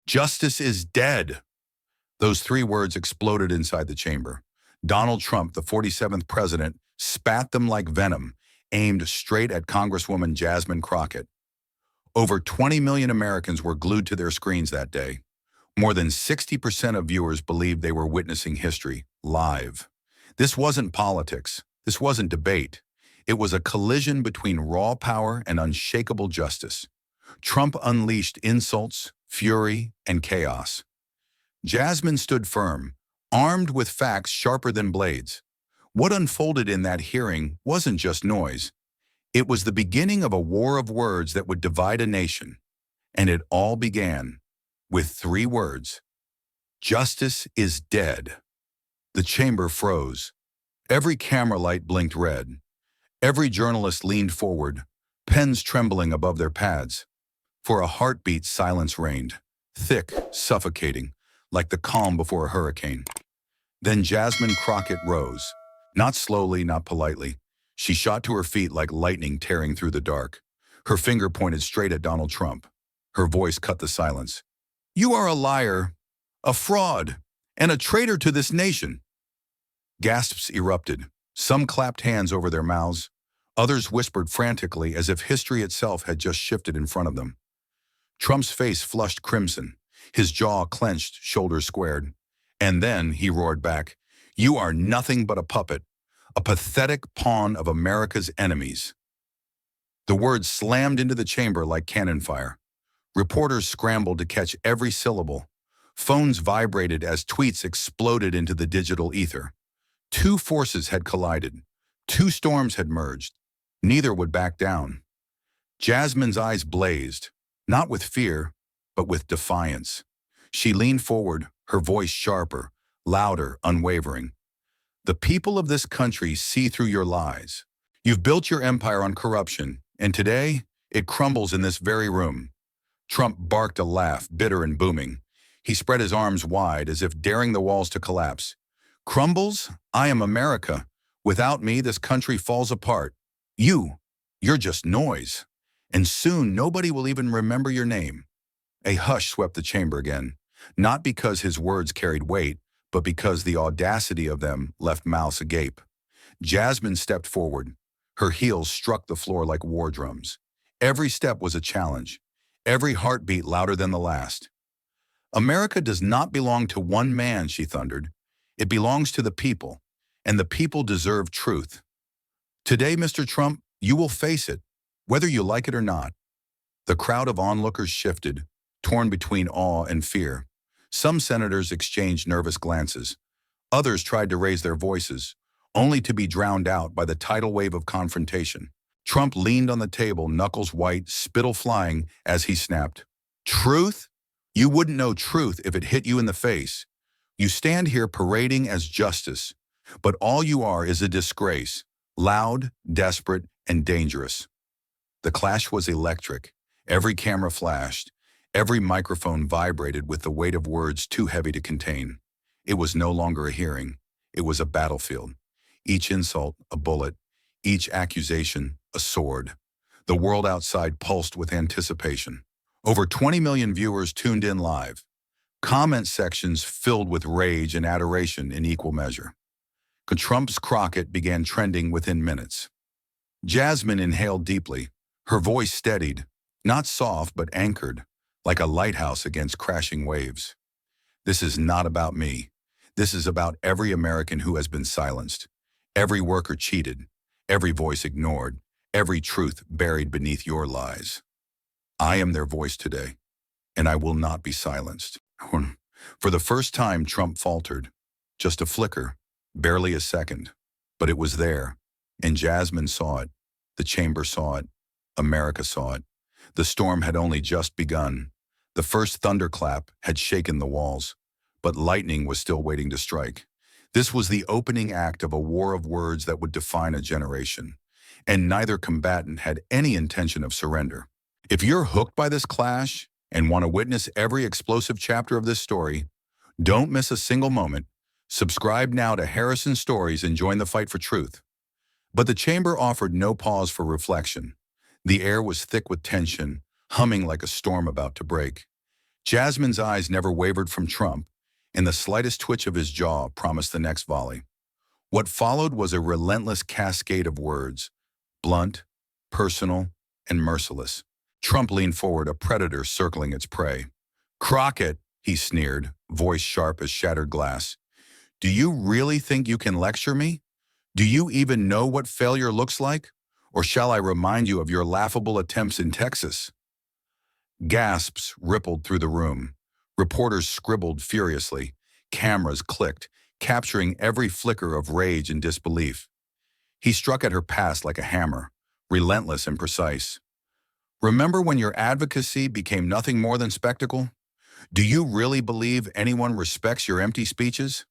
Justice is dead. Those three words exploded inside the chamber. Donald Trump, the 47th president, spat them like venom, aimed straight at Congresswoman Jasmine Crockett. Over 20 million Americans were glued to their screens that day. More than 60% of viewers believed they were witnessing history, live. This wasn't politics. This wasn't debate. It was a collision between raw power and unshakable justice. Trump unleashed insults, fury, and chaos. Jasmine stood firm, armed with facts sharper than blades. What unfolded in that hearing wasn't just noise. It was the beginning of a war of words that would divide a nation. And it all began with three words: justice is dead. The chamber froze. Every camera light blinked red. Every journalist leaned forward, pens trembling above their pads. For a heartbeat, silence reigned, thick, suffocating, like the calm before a hurricane. Then Jasmine Crockett rose, not slowly, not politely. She shot to her feet like lightning tearing through the dark. Her finger pointed straight at Donald Trump. Her voice cut the silence. "You are a liar, a fraud, and a traitor to this nation." Gasps erupted. Some clapped hands over their mouths. Others whispered frantically as if history itself had just shifted in front of them. Trump's face flushed crimson. His jaw clenched, shoulders squared. And then he roared back, "You are nothing but a puppet, a pathetic pawn of America's enemies." The words slammed into the chamber like cannon fire. Reporters scrambled to catch every syllable. Phones vibrated as tweets exploded into the digital ether. Two forces had collided. Two storms had merged. Neither would back down. Jasmine's eyes blazed, not with fear, but with defiance. She leaned forward, her voice sharper, louder, unwavering. "The people of this country see through your lies. You've built your empire on corruption, and today, it crumbles in this very room." Trump barked a laugh, bitter and booming. He spread his arms wide as if daring the walls to collapse. "Crumbles? I am America. Without me, this country falls apart. You're just noise. And soon, nobody will even remember your name." A hush swept the chamber again, not because his words carried weight, but because the audacity of them left mouths agape. Jasmine stepped forward. Her heels struck the floor like war drums. Every step was a challenge, every heartbeat louder than the last. "America does not belong to one man," she thundered. "It belongs to the people, and the people deserve truth. Today, Mr. Trump, you will face it, whether you like it or not." The crowd of onlookers shifted, torn between awe and fear. Some senators exchanged nervous glances. Others tried to raise their voices, only to be drowned out by the tidal wave of confrontation. Trump leaned on the table, knuckles white, spittle flying, as he snapped, "Truth? You wouldn't know truth if it hit you in the face. You stand here parading as justice, but all you are is a disgrace, loud, desperate, and dangerous." The clash was electric. Every camera flashed. Every microphone vibrated with the weight of words too heavy to contain. It was no longer a hearing. It was a battlefield. Each insult, a bullet. Each accusation, a sword. The world outside pulsed with anticipation. Over 20 million viewers tuned in live. Comment sections filled with rage and adoration in equal measure. Trump's Crockett began trending within minutes. Jasmine inhaled deeply. Her voice steadied, not soft but anchored, like a lighthouse against crashing waves. "This is not about me. This is about every American who has been silenced, every worker cheated, every voice ignored, every truth buried beneath your lies. I am their voice today, and I will not be silenced." For the first time, Trump faltered. Just a flicker, barely a second. But it was there, and Jasmine saw it. The chamber saw it. America saw it. The storm had only just begun. The first thunderclap had shaken the walls, but lightning was still waiting to strike. This was the opening act of a war of words that would define a generation, and neither combatant had any intention of surrender. If you're hooked by this clash and want to witness every explosive chapter of this story, don't miss a single moment. Subscribe now to Harrison Stories and join the fight for truth. But the chamber offered no pause for reflection. The air was thick with tension, humming like a storm about to break. Jasmine's eyes never wavered from Trump, and the slightest twitch of his jaw promised the next volley. What followed was a relentless cascade of words, blunt, personal, and merciless. Trump leaned forward, a predator circling its prey. "Crockett," he sneered, voice sharp as shattered glass. "Do you really think you can lecture me? Do you even know what failure looks like? Or shall I remind you of your laughable attempts in Texas?" Gasps rippled through the room. Reporters scribbled furiously. Cameras clicked, capturing every flicker of rage and disbelief. He struck at her past like a hammer, relentless and precise. "Remember when your advocacy became nothing more than spectacle? Do you really believe anyone respects your empty speeches?"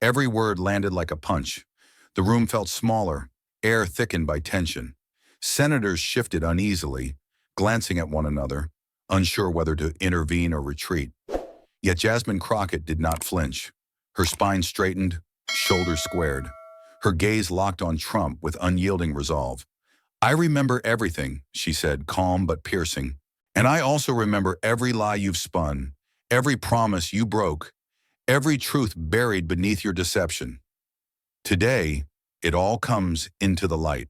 Every word landed like a punch. The room felt smaller, air thickened by tension. Senators shifted uneasily, glancing at one another, unsure whether to intervene or retreat. Yet Jasmine Crockett did not flinch. Her spine straightened, shoulders squared. Her gaze locked on Trump with unyielding resolve. "I remember everything," she said, calm but piercing. "And I also remember every lie you've spun, every promise you broke, every truth buried beneath your deception. Today, it all comes into the light."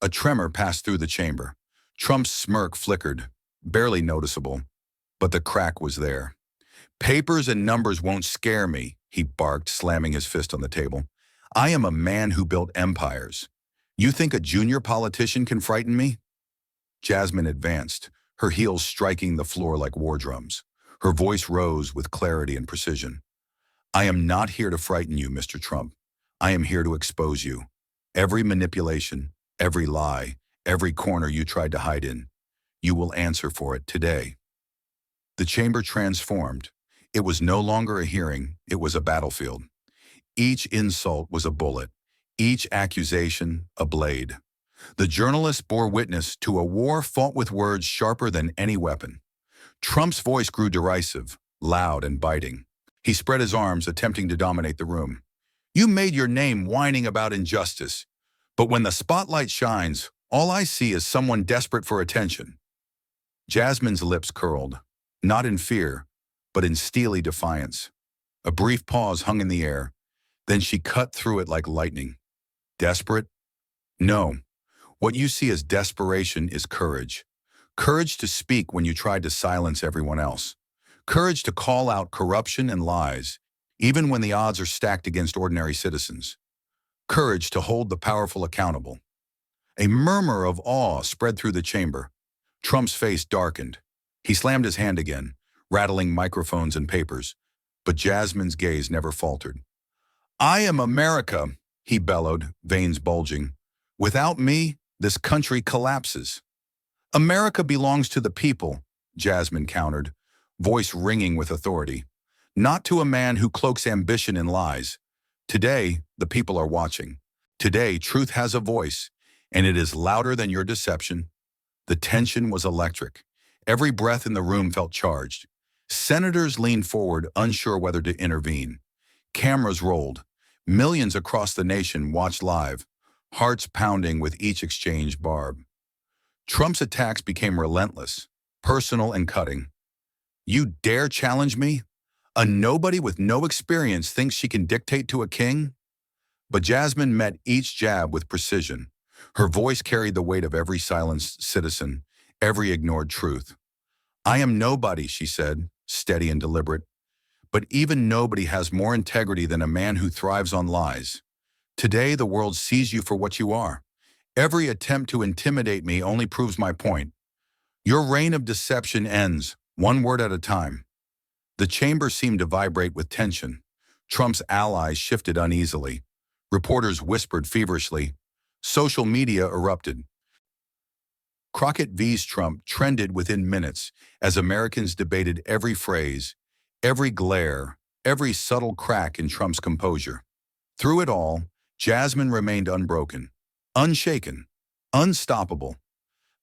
A tremor passed through the chamber. Trump's smirk flickered, barely noticeable, but the crack was there. "Papers and numbers won't scare me," he barked, slamming his fist on the table. "I am a man who built empires. You think a junior politician can frighten me?" Jasmine advanced, her heels striking the floor like war drums. Her voice rose with clarity and precision. "I am not here to frighten you, Mr. Trump. I am here to expose you. Every manipulation, every lie, every corner you tried to hide in, you will answer for it today." The chamber transformed. It was no longer a hearing, it was a battlefield. Each insult was a bullet, each accusation a blade. The journalists bore witness to a war fought with words sharper than any weapon. Trump's voice grew derisive, loud and biting. He spread his arms, attempting to dominate the room. "You made your name whining about injustice, but when the spotlight shines, all I see is someone desperate for attention." Jasmine's lips curled, not in fear, but in steely defiance. A brief pause hung in the air, then she cut through it like lightning. "Desperate? No. What you see as desperation is courage. Courage to speak when you tried to silence everyone else. Courage to call out corruption and lies, even when the odds are stacked against ordinary citizens. Courage to hold the powerful accountable." A murmur of awe spread through the chamber. Trump's face darkened. He slammed his hand again, rattling microphones and papers, but Jasmine's gaze never faltered. "I am America," he bellowed, veins bulging. "Without me, this country collapses." "America belongs to the people," Jasmine countered, voice ringing with authority. "Not to a man who cloaks ambition in lies. Today, the people are watching. Today, truth has a voice, and it is louder than your deception." The tension was electric. Every breath in the room felt charged. Senators leaned forward, unsure whether to intervene. Cameras rolled. Millions across the nation watched live, hearts pounding with each exchange barb. Trump's attacks became relentless, personal and cutting. "You dare challenge me? A nobody with no experience thinks she can dictate to a king?" But Jasmine met each jab with precision. Her voice carried the weight of every silenced citizen, every ignored truth. "I am nobody," she said, steady and deliberate. "But even nobody has more integrity than a man who thrives on lies. Today, the world sees you for what you are. Every attempt to intimidate me only proves my point. Your reign of deception ends, one word at a time." The chamber seemed to vibrate with tension. Trump's allies shifted uneasily. Reporters whispered feverishly. Social media erupted. Crockett vs. Trump trended within minutes as Americans debated every phrase, every glare, every subtle crack in Trump's composure. Through it all, Jasmine remained unbroken, unshaken, unstoppable.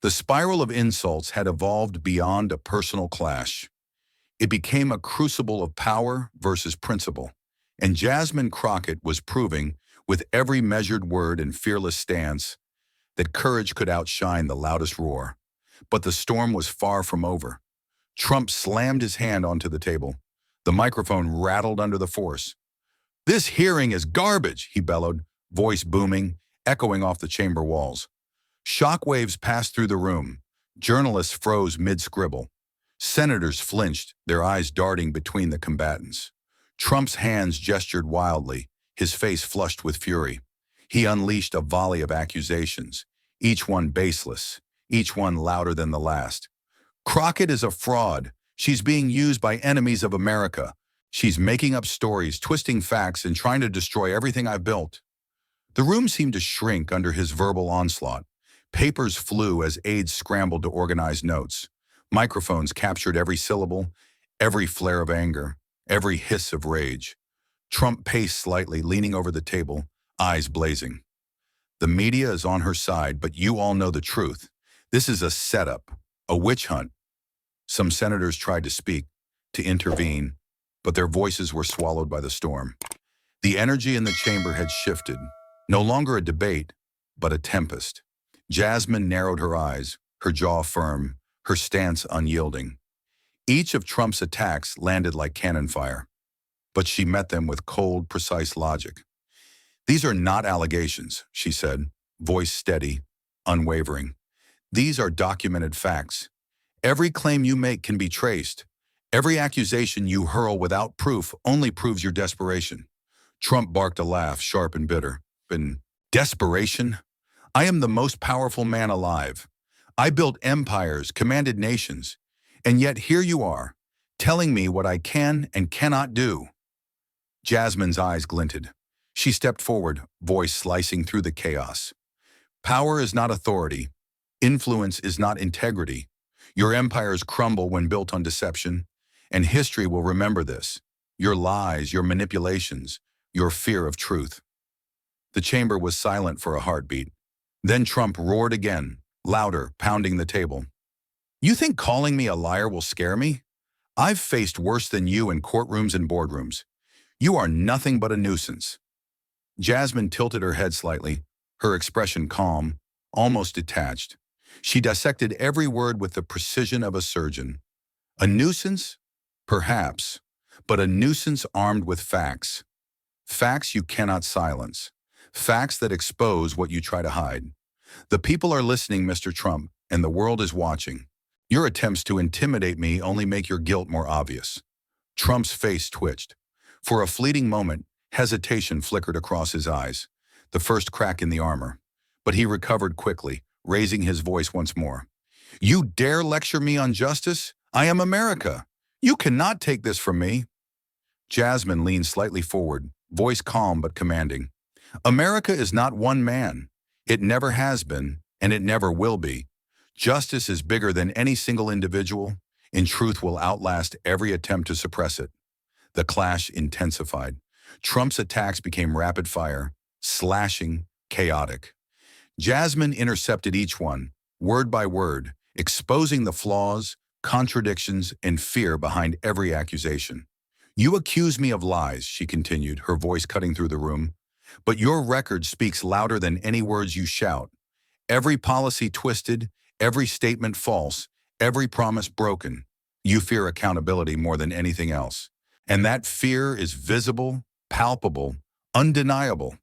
The spiral of insults had evolved beyond a personal clash. It became a crucible of power versus principle, and Jasmine Crockett was proving, with every measured word and fearless stance, that courage could outshine the loudest roar. But the storm was far from over. Trump slammed his hand onto the table. The microphone rattled under the force. "This hearing is garbage," he bellowed, voice booming, echoing off the chamber walls. Shockwaves passed through the room. Journalists froze mid-scribble. Senators flinched, their eyes darting between the combatants. Trump's hands gestured wildly, his face flushed with fury. He unleashed a volley of accusations, each one baseless, each one louder than the last. "Crockett is a fraud. She's being used by enemies of America. She's making up stories, twisting facts, and trying to destroy everything I've built." The room seemed to shrink under his verbal onslaught. Papers flew as aides scrambled to organize notes. Microphones captured every syllable, every flare of anger, every hiss of rage. Trump paced slightly, leaning over the table, eyes blazing. "The media is on her side, but you all know the truth. This is a setup, a witch hunt." Some senators tried to speak, to intervene, but their voices were swallowed by the storm. The energy in the chamber had shifted, no longer a debate, but a tempest. Jasmine narrowed her eyes, her jaw firm, her stance unyielding. Each of Trump's attacks landed like cannon fire, but she met them with cold, precise logic. "These are not allegations," she said, voice steady, unwavering. "These are documented facts. Every claim you make can be traced. Every accusation you hurl without proof only proves your desperation." Trump barked a laugh, sharp and bitter. Desperation? I am the most powerful man alive. I built empires, commanded nations, and yet here you are, telling me what I can and cannot do." Jasmine's eyes glinted. She stepped forward, voice slicing through the chaos. "Power is not authority. Influence is not integrity. Your empires crumble when built on deception, and history will remember this. Your lies, your manipulations, your fear of truth." The chamber was silent for a heartbeat. Then Trump roared again, louder, pounding the table. "You think calling me a liar will scare me? I've faced worse than you in courtrooms and boardrooms. You are nothing but a nuisance." Jasmine tilted her head slightly, her expression calm, almost detached. She dissected every word with the precision of a surgeon. "A nuisance? Perhaps, but a nuisance armed with facts. Facts you cannot silence. Facts that expose what you try to hide. The people are listening, Mr. Trump, and the world is watching. Your attempts to intimidate me only make your guilt more obvious." Trump's face twitched. For a fleeting moment, hesitation flickered across his eyes, the first crack in the armor. But he recovered quickly, raising his voice once more. "You dare lecture me on justice? I am America. You cannot take this from me." Jasmine leaned slightly forward, voice calm but commanding. "America is not one man. It never has been, and it never will be. Justice is bigger than any single individual, and truth will outlast every attempt to suppress it." The clash intensified. Trump's attacks became rapid fire, slashing, chaotic. Jasmine intercepted each one, word by word, exposing the flaws, contradictions, and fear behind every accusation. "You accuse me of lies," she continued, her voice cutting through the room. "But your record speaks louder than any words you shout. Every policy twisted, every statement false, every promise broken. You fear accountability more than anything else. And that fear is visible, palpable, undeniable."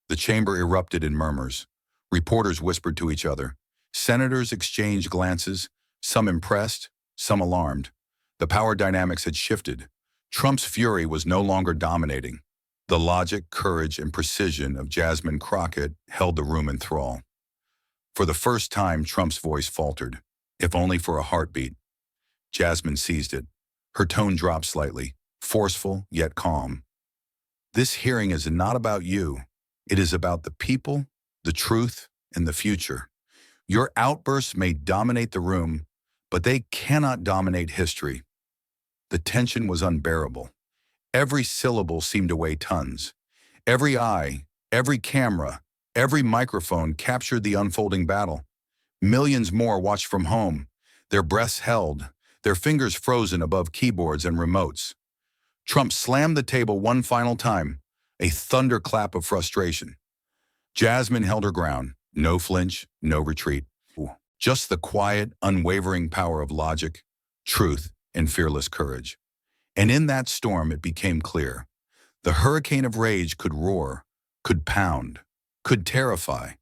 The chamber erupted in murmurs. Reporters whispered to each other. Senators exchanged glances, some impressed, some alarmed. The power dynamics had shifted. Trump's fury was no longer dominating. The logic, courage, and precision of Jasmine Crockett held the room in thrall. For the first time, Trump's voice faltered, if only for a heartbeat. Jasmine seized it. Her tone dropped slightly, forceful yet calm. "This hearing is not about you. It is about the people, the truth, and the future. Your outbursts may dominate the room, but they cannot dominate history." The tension was unbearable. Every syllable seemed to weigh tons. Every eye, every camera, every microphone captured the unfolding battle. Millions more watched from home, their breaths held, their fingers frozen above keyboards and remotes. Trump slammed the table one final time, a thunderclap of frustration. Jasmine held her ground, no flinch, no retreat. Just the quiet, unwavering power of logic, truth, and fearless courage. And in that storm, it became clear. The hurricane of rage could roar, could pound, could terrify,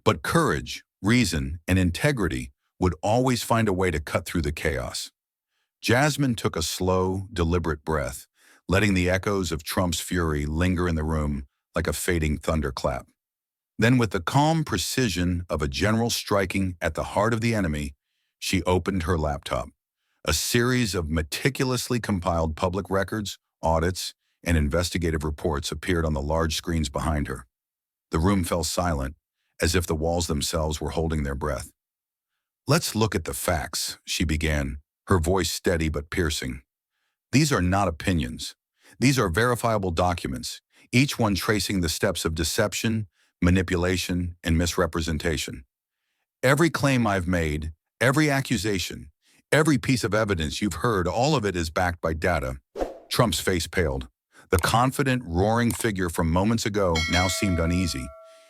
but courage, reason, and integrity would always find a way to cut through the chaos. Jasmine took a slow, deliberate breath, letting the echoes of Trump's fury linger in the room like a fading thunderclap. Then, with the calm precision of a general striking at the heart of the enemy, she opened her laptop. A series of meticulously compiled public records, audits, and investigative reports appeared on the large screens behind her. The room fell silent, as if the walls themselves were holding their breath. "Let's look at the facts," she began, her voice steady but piercing. "These are not opinions. These are verifiable documents, each one tracing the steps of deception, manipulation, and misrepresentation. Every claim I've made, every accusation, every piece of evidence you've heard, all of it is backed by data." Trump's face paled. The confident, roaring figure from moments ago now seemed uneasy.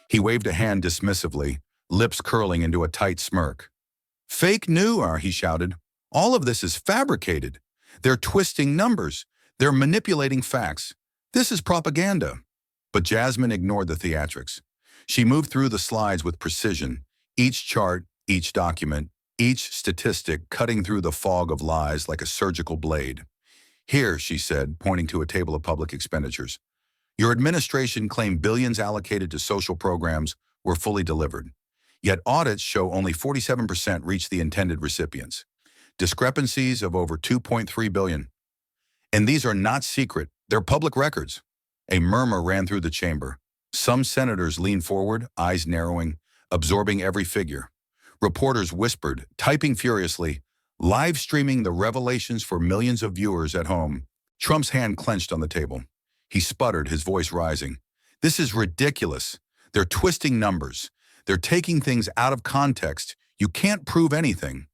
He waved a hand dismissively, lips curling into a tight smirk. "Fake news," he shouted. "All of this is fabricated. They're twisting numbers. They're manipulating facts. This is propaganda." But Jasmine ignored the theatrics. She moved through the slides with precision, each chart, each document, each statistic cutting through the fog of lies like a surgical blade. "Here," she said, pointing to a table of public expenditures. "Your administration claimed billions allocated to social programs were fully delivered. Yet audits show only 47% reached the intended recipients. Discrepancies of over 2.3 billion. And these are not secret, they're public records." A murmur ran through the chamber. Some senators leaned forward, eyes narrowing, absorbing every figure. Reporters whispered, typing furiously, live streaming the revelations for millions of viewers at home. Trump's hand clenched on the table. He sputtered, his voice rising. "This is ridiculous. They're twisting numbers. They're taking things out of context. You can't prove anything."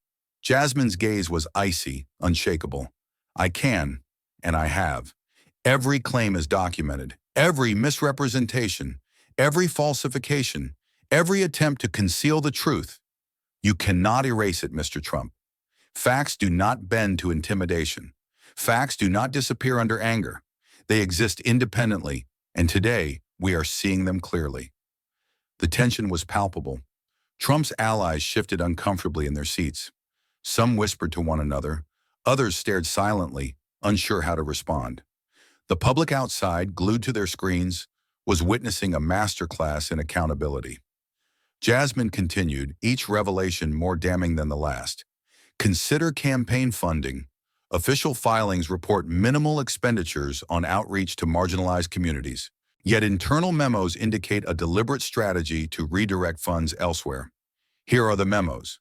Jasmine's gaze was icy, unshakable. "I can, and I have. Every claim is documented. Every misrepresentation, every falsification, every attempt to conceal the truth. You cannot erase it, Mr. Trump. Facts do not bend to intimidation. Facts do not disappear under anger. They exist independently, and today we are seeing them clearly." The tension was palpable. Trump's allies shifted uncomfortably in their seats. Some whispered to one another. Others stared silently, unsure how to respond. The public outside, glued to their screens, was witnessing a masterclass in accountability. Jasmine continued, each revelation more damning than the last. "Consider campaign funding. Official filings report minimal expenditures on outreach to marginalized communities. Yet internal memos indicate a deliberate strategy to redirect funds elsewhere. Here are the memos.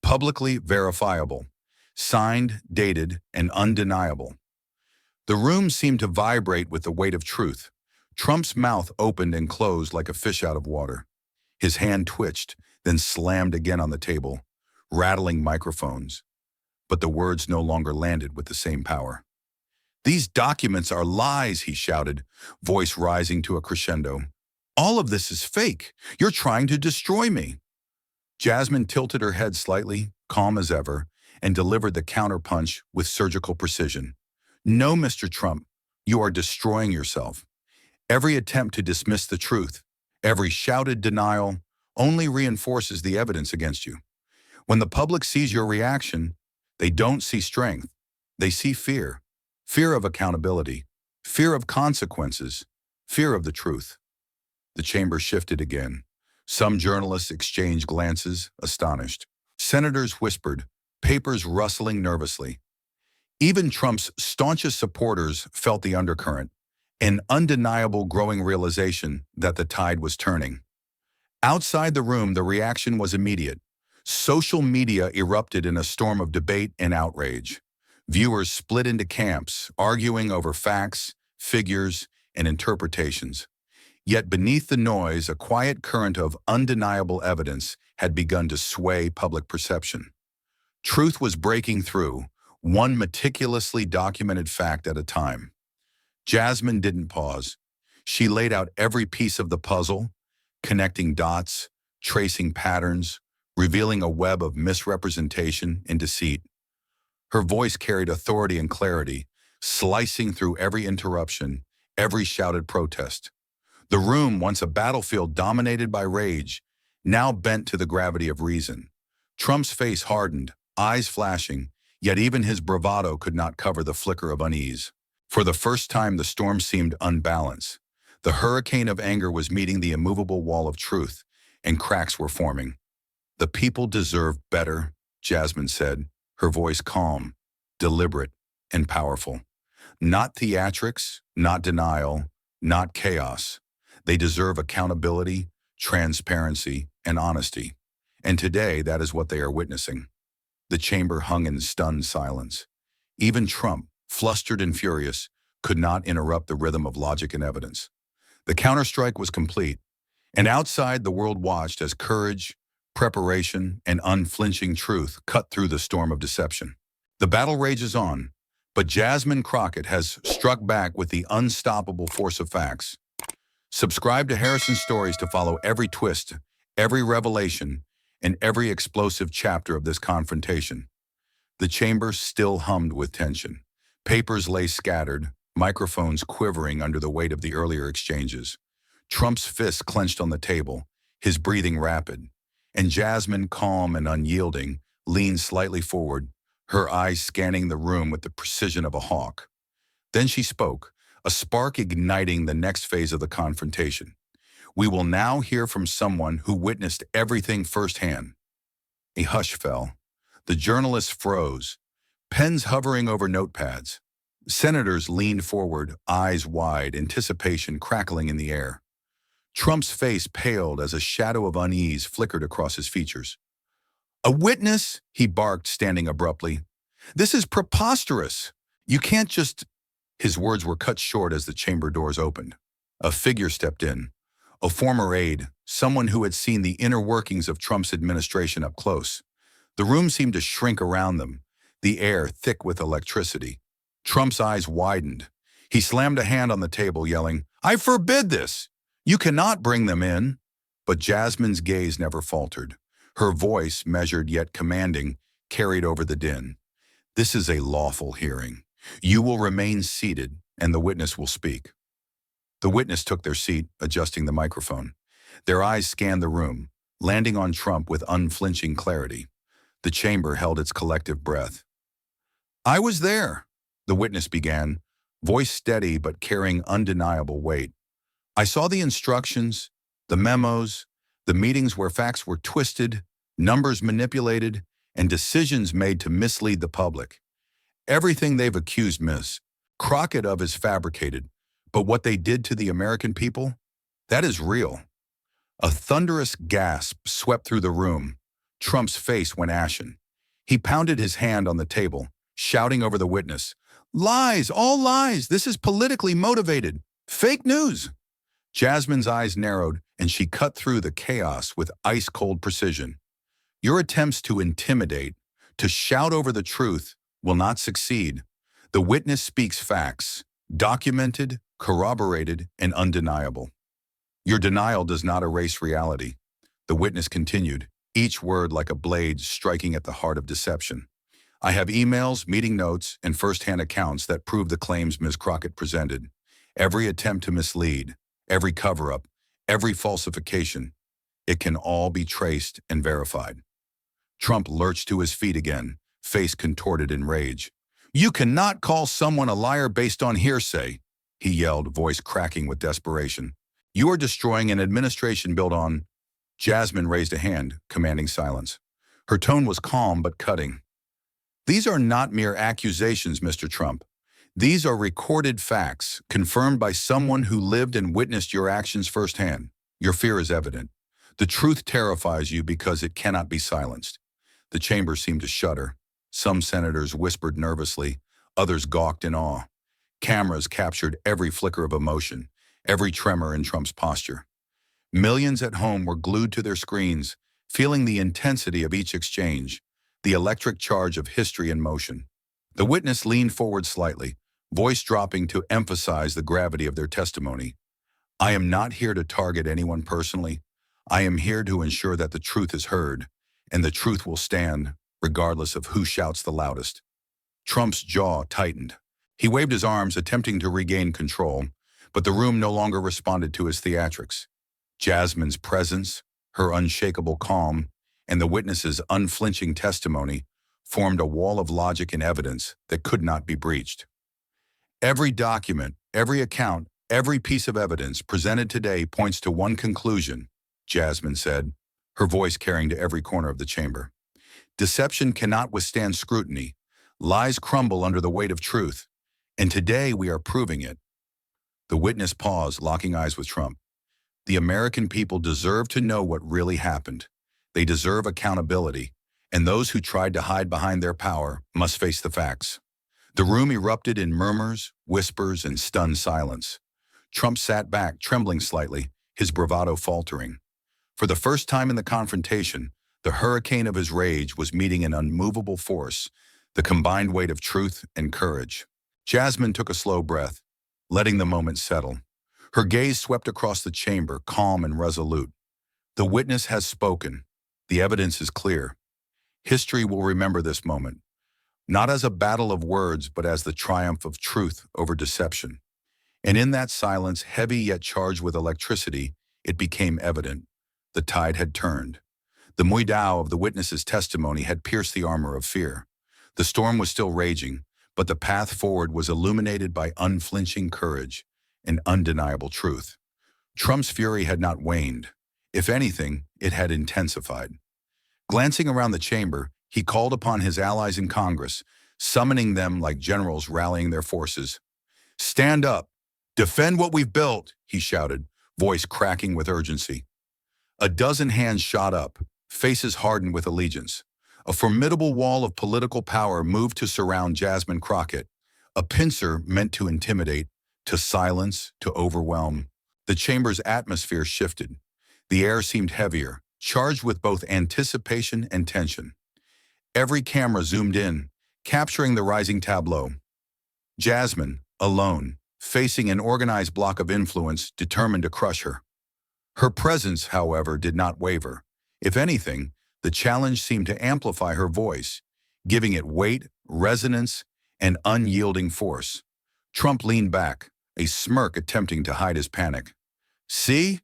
Publicly verifiable. Signed, dated, and undeniable." The room seemed to vibrate with the weight of truth. Trump's mouth opened and closed like a fish out of water. His hand twitched, then slammed again on the table, rattling microphones. But the words no longer landed with the same power. "These documents are lies," he shouted, voice rising to a crescendo. "All of this is fake. You're trying to destroy me." Jasmine tilted her head slightly, calm as ever, and delivered the counterpunch with surgical precision. "No, Mr. Trump, you are destroying yourself. Every attempt to dismiss the truth, every shouted denial, only reinforces the evidence against you. When the public sees your reaction, they don't see strength. They see fear. Fear of accountability. Fear of consequences. Fear of the truth." The chamber shifted again. Some journalists exchanged glances, astonished. Senators whispered, papers rustling nervously. Even Trump's staunchest supporters felt the undercurrent, an undeniable growing realization that the tide was turning. Outside the room, the reaction was immediate. Social media erupted in a storm of debate and outrage. Viewers split into camps, arguing over facts, figures, and interpretations. Yet beneath the noise, a quiet current of undeniable evidence had begun to sway public perception. Truth was breaking through, one meticulously documented fact at a time. Jasmine didn't pause. She laid out every piece of the puzzle, connecting dots, tracing patterns, revealing a web of misrepresentation and deceit. Her voice carried authority and clarity, slicing through every interruption, every shouted protest. The room, once a battlefield dominated by rage, now bent to the gravity of reason. Trump's face hardened, eyes flashing, yet even his bravado could not cover the flicker of unease. For the first time, the storm seemed unbalanced. The hurricane of anger was meeting the immovable wall of truth, and cracks were forming. "The people deserve better," Jasmine said, her voice calm, deliberate, and powerful. "Not theatrics, not denial, not chaos. They deserve accountability, transparency, and honesty. And today, that is what they are witnessing." The chamber hung in stunned silence. Even Trump, flustered and furious, could not interrupt the rhythm of logic and evidence. The counterstrike was complete, and outside the world watched as courage, preparation, and unflinching truth cut through the storm of deception. The battle rages on, but Jasmine Crockett has struck back with the unstoppable force of facts. Subscribe to Harrison Stories to follow every twist, every revelation, and every explosive chapter of this confrontation. The chamber still hummed with tension. Papers lay scattered, microphones quivering under the weight of the earlier exchanges. Trump's fists clenched on the table, his breathing rapid. And Jasmine, calm and unyielding, leaned slightly forward, her eyes scanning the room with the precision of a hawk. Then she spoke, a spark igniting the next phase of the confrontation. "We will now hear from someone who witnessed everything firsthand." A hush fell. The journalists froze, pens hovering over notepads. Senators leaned forward, eyes wide, anticipation crackling in the air. Trump's face paled as a shadow of unease flickered across his features. "A witness?" he barked, standing abruptly. "This is preposterous. You can't just—" His words were cut short as the chamber doors opened. A figure stepped in, a former aide, someone who had seen the inner workings of Trump's administration up close. The room seemed to shrink around them, the air thick with electricity. Trump's eyes widened. He slammed a hand on the table, yelling, "I forbid this! You cannot bring them in." But Jasmine's gaze never faltered. Her voice, measured yet commanding, carried over the din. "This is a lawful hearing. You will remain seated, and the witness will speak." The witness took their seat, adjusting the microphone. Their eyes scanned the room, landing on Trump with unflinching clarity. The chamber held its collective breath. "I was there," the witness began, voice steady but carrying undeniable weight. "I saw the instructions, the memos, the meetings where facts were twisted, numbers manipulated, and decisions made to mislead the public. Everything they've accused Ms. Crockett of is fabricated, but what they did to the American people, that is real." A thunderous gasp swept through the room. Trump's face went ashen. He pounded his hand on the table, shouting over the witness, "Lies, all lies! This is politically motivated. Fake news!" Jasmine's eyes narrowed, and she cut through the chaos with ice-cold precision. "Your attempts to intimidate, to shout over the truth, will not succeed. The witness speaks facts, documented, corroborated, and undeniable. Your denial does not erase reality." The witness continued, each word like a blade striking at the heart of deception. "I have emails, meeting notes, and first-hand accounts that prove the claims Ms. Crockett presented. Every attempt to mislead, every cover-up, every falsification, it can all be traced and verified." Trump lurched to his feet again, face contorted in rage. "You cannot call someone a liar based on hearsay," he yelled, voice cracking with desperation. "You are destroying an administration built on—" Jasmine raised a hand, commanding silence. Her tone was calm but cutting. "These are not mere accusations, Mr. Trump. These are recorded facts, confirmed by someone who lived and witnessed your actions firsthand. Your fear is evident. The truth terrifies you because it cannot be silenced." The chamber seemed to shudder. Some senators whispered nervously, others gawked in awe. Cameras captured every flicker of emotion, every tremor in Trump's posture. Millions at home were glued to their screens, feeling the intensity of each exchange, the electric charge of history in motion. The witness leaned forward slightly, voice dropping to emphasize the gravity of their testimony. "I am not here to target anyone personally. I am here to ensure that the truth is heard, and the truth will stand, regardless of who shouts the loudest." Trump's jaw tightened. He waved his arms, attempting to regain control, but the room no longer responded to his theatrics. Jasmine's presence, her unshakable calm, and the witness's unflinching testimony formed a wall of logic and evidence that could not be breached. Every document, every account, every piece of evidence presented today points to one conclusion, Jasmine said, her voice carrying to every corner of the chamber. Deception cannot withstand scrutiny. Lies crumble under the weight of truth. And today we are proving it. The witness paused, locking eyes with Trump. The American people deserve to know what really happened. They deserve accountability, and those who tried to hide behind their power must face the facts. The room erupted in murmurs, whispers, and stunned silence. Trump sat back, trembling slightly, his bravado faltering. For the first time in the confrontation, the hurricane of his rage was meeting an unmovable force, the combined weight of truth and courage. Jasmine took a slow breath, letting the moment settle. Her gaze swept across the chamber, calm and resolute. The witness has spoken. The evidence is clear. History will remember this moment, not as a battle of words, but as the triumph of truth over deception. And in that silence, heavy yet charged with electricity, it became evident. The tide had turned. The muidao of the witness's testimony had pierced the armor of fear. The storm was still raging, but the path forward was illuminated by unflinching courage and undeniable truth. Trump's fury had not waned. If anything, it had intensified. Glancing around the chamber, he called upon his allies in Congress, summoning them like generals rallying their forces. "Stand up! Defend what we've built!" he shouted, voice cracking with urgency. A dozen hands shot up, faces hardened with allegiance. A formidable wall of political power moved to surround Jasmine Crockett, a pincer meant to intimidate, to silence, to overwhelm. The chamber's atmosphere shifted. The air seemed heavier, charged with both anticipation and tension. Every camera zoomed in, capturing the rising tableau. Jasmine, alone, facing an organized block of influence determined to crush her. Her presence, however, did not waver. If anything, the challenge seemed to amplify her voice, giving it weight, resonance, and unyielding force. Trump leaned back, a smirk attempting to hide his panic. "See?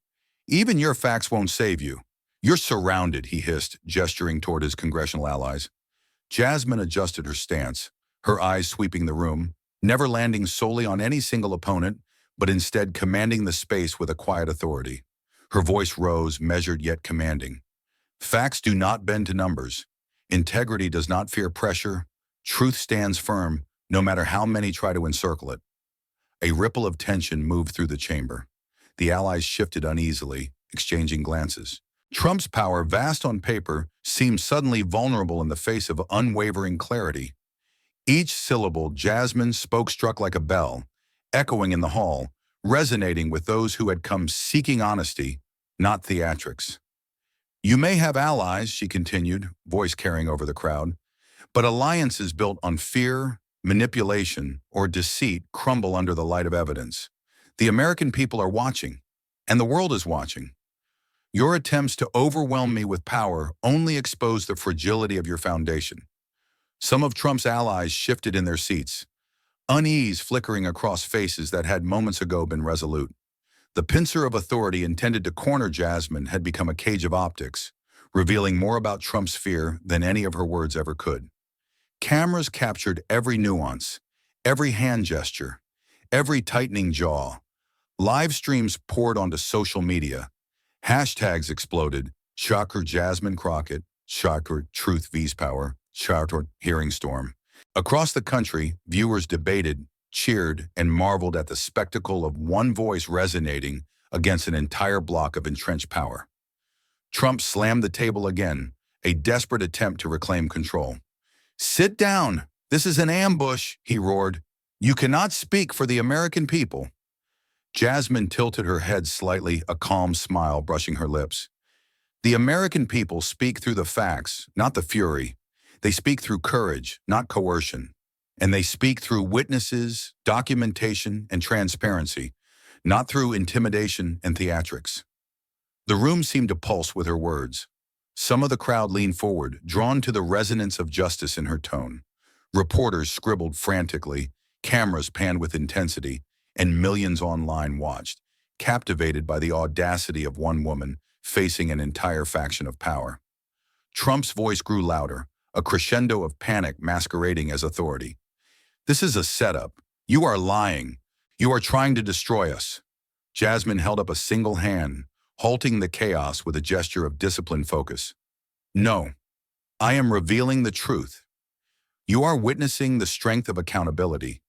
Even your facts won't save you. You're surrounded," he hissed, gesturing toward his congressional allies. Jasmine adjusted her stance, her eyes sweeping the room, never landing solely on any single opponent, but instead commanding the space with a quiet authority. Her voice rose, measured yet commanding. "Facts do not bend to numbers. Integrity does not fear pressure. Truth stands firm, no matter how many try to encircle it." A ripple of tension moved through the chamber. The allies shifted uneasily, exchanging glances. Trump's power, vast on paper, seemed suddenly vulnerable in the face of unwavering clarity. Each syllable Jasmine spoke struck like a bell, echoing in the hall, resonating with those who had come seeking honesty, not theatrics. "You may have allies," she continued, voice carrying over the crowd, "but alliances built on fear, manipulation, or deceit crumble under the light of evidence. The American people are watching, and the world is watching. Your attempts to overwhelm me with power only expose the fragility of your foundation." Some of Trump's allies shifted in their seats, unease flickering across faces that had moments ago been resolute. The pincer of authority intended to corner Jasmine had become a cage of optics, revealing more about Trump's fear than any of her words ever could. Cameras captured every nuance, every hand gesture, every tightening jaw. Live streams poured onto social media. Hashtags exploded: Shocker Jasmine Crockett, Shocker Truth V's Power, Shocker Hearing Storm. Across the country, viewers debated, cheered, and marveled at the spectacle of one voice resonating against an entire block of entrenched power. Trump slammed the table again, a desperate attempt to reclaim control. "Sit down. This is an ambush," he roared. "You cannot speak for the American people." Jasmine tilted her head slightly, a calm smile brushing her lips. "The American people speak through the facts, not the fury. They speak through courage, not coercion. And they speak through witnesses, documentation, and transparency, not through intimidation and theatrics." The room seemed to pulse with her words. Some of the crowd leaned forward, drawn to the resonance of justice in her tone. Reporters scribbled frantically, cameras panned with intensity, and millions online watched, captivated by the audacity of one woman facing an entire faction of power. Trump's voice grew louder, a crescendo of panic masquerading as authority. "This is a setup. You are lying. You are trying to destroy us." Jasmine held up a single hand, halting the chaos with a gesture of disciplined focus. "No, I am revealing the truth. You are witnessing the strength of accountability,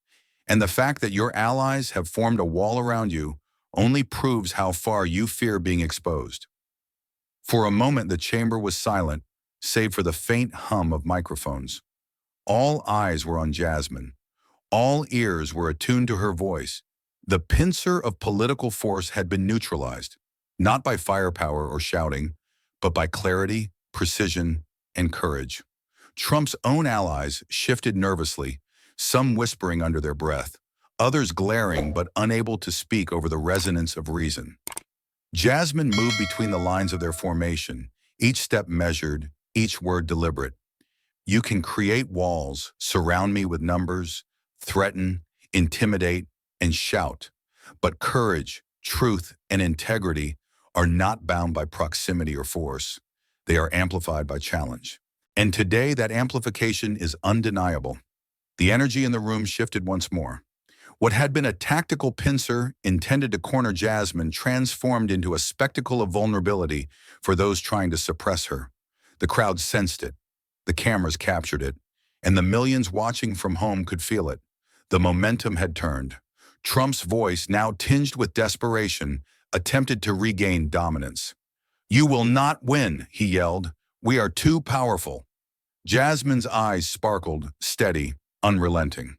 and the fact that your allies have formed a wall around you only proves how far you fear being exposed." For a moment, the chamber was silent, save for the faint hum of microphones. All eyes were on Jasmine. All ears were attuned to her voice. The pincer of political force had been neutralized, not by firepower or shouting, but by clarity, precision, and courage. Trump's own allies shifted nervously, some whispering under their breath, others glaring but unable to speak over the resonance of reason. Jasmine moved between the lines of their formation, each step measured, each word deliberate. "You can create walls, surround me with numbers, threaten, intimidate, and shout. But courage, truth, and integrity are not bound by proximity or force. They are amplified by challenge. And today, that amplification is undeniable." The energy in the room shifted once more. What had been a tactical pincer intended to corner Jasmine transformed into a spectacle of vulnerability for those trying to suppress her. The crowd sensed it. The cameras captured it. And the millions watching from home could feel it. The momentum had turned. Trump's voice, now tinged with desperation, attempted to regain dominance. "You will not win," he yelled. "We are too powerful." Jasmine's eyes sparkled, steady, unrelenting.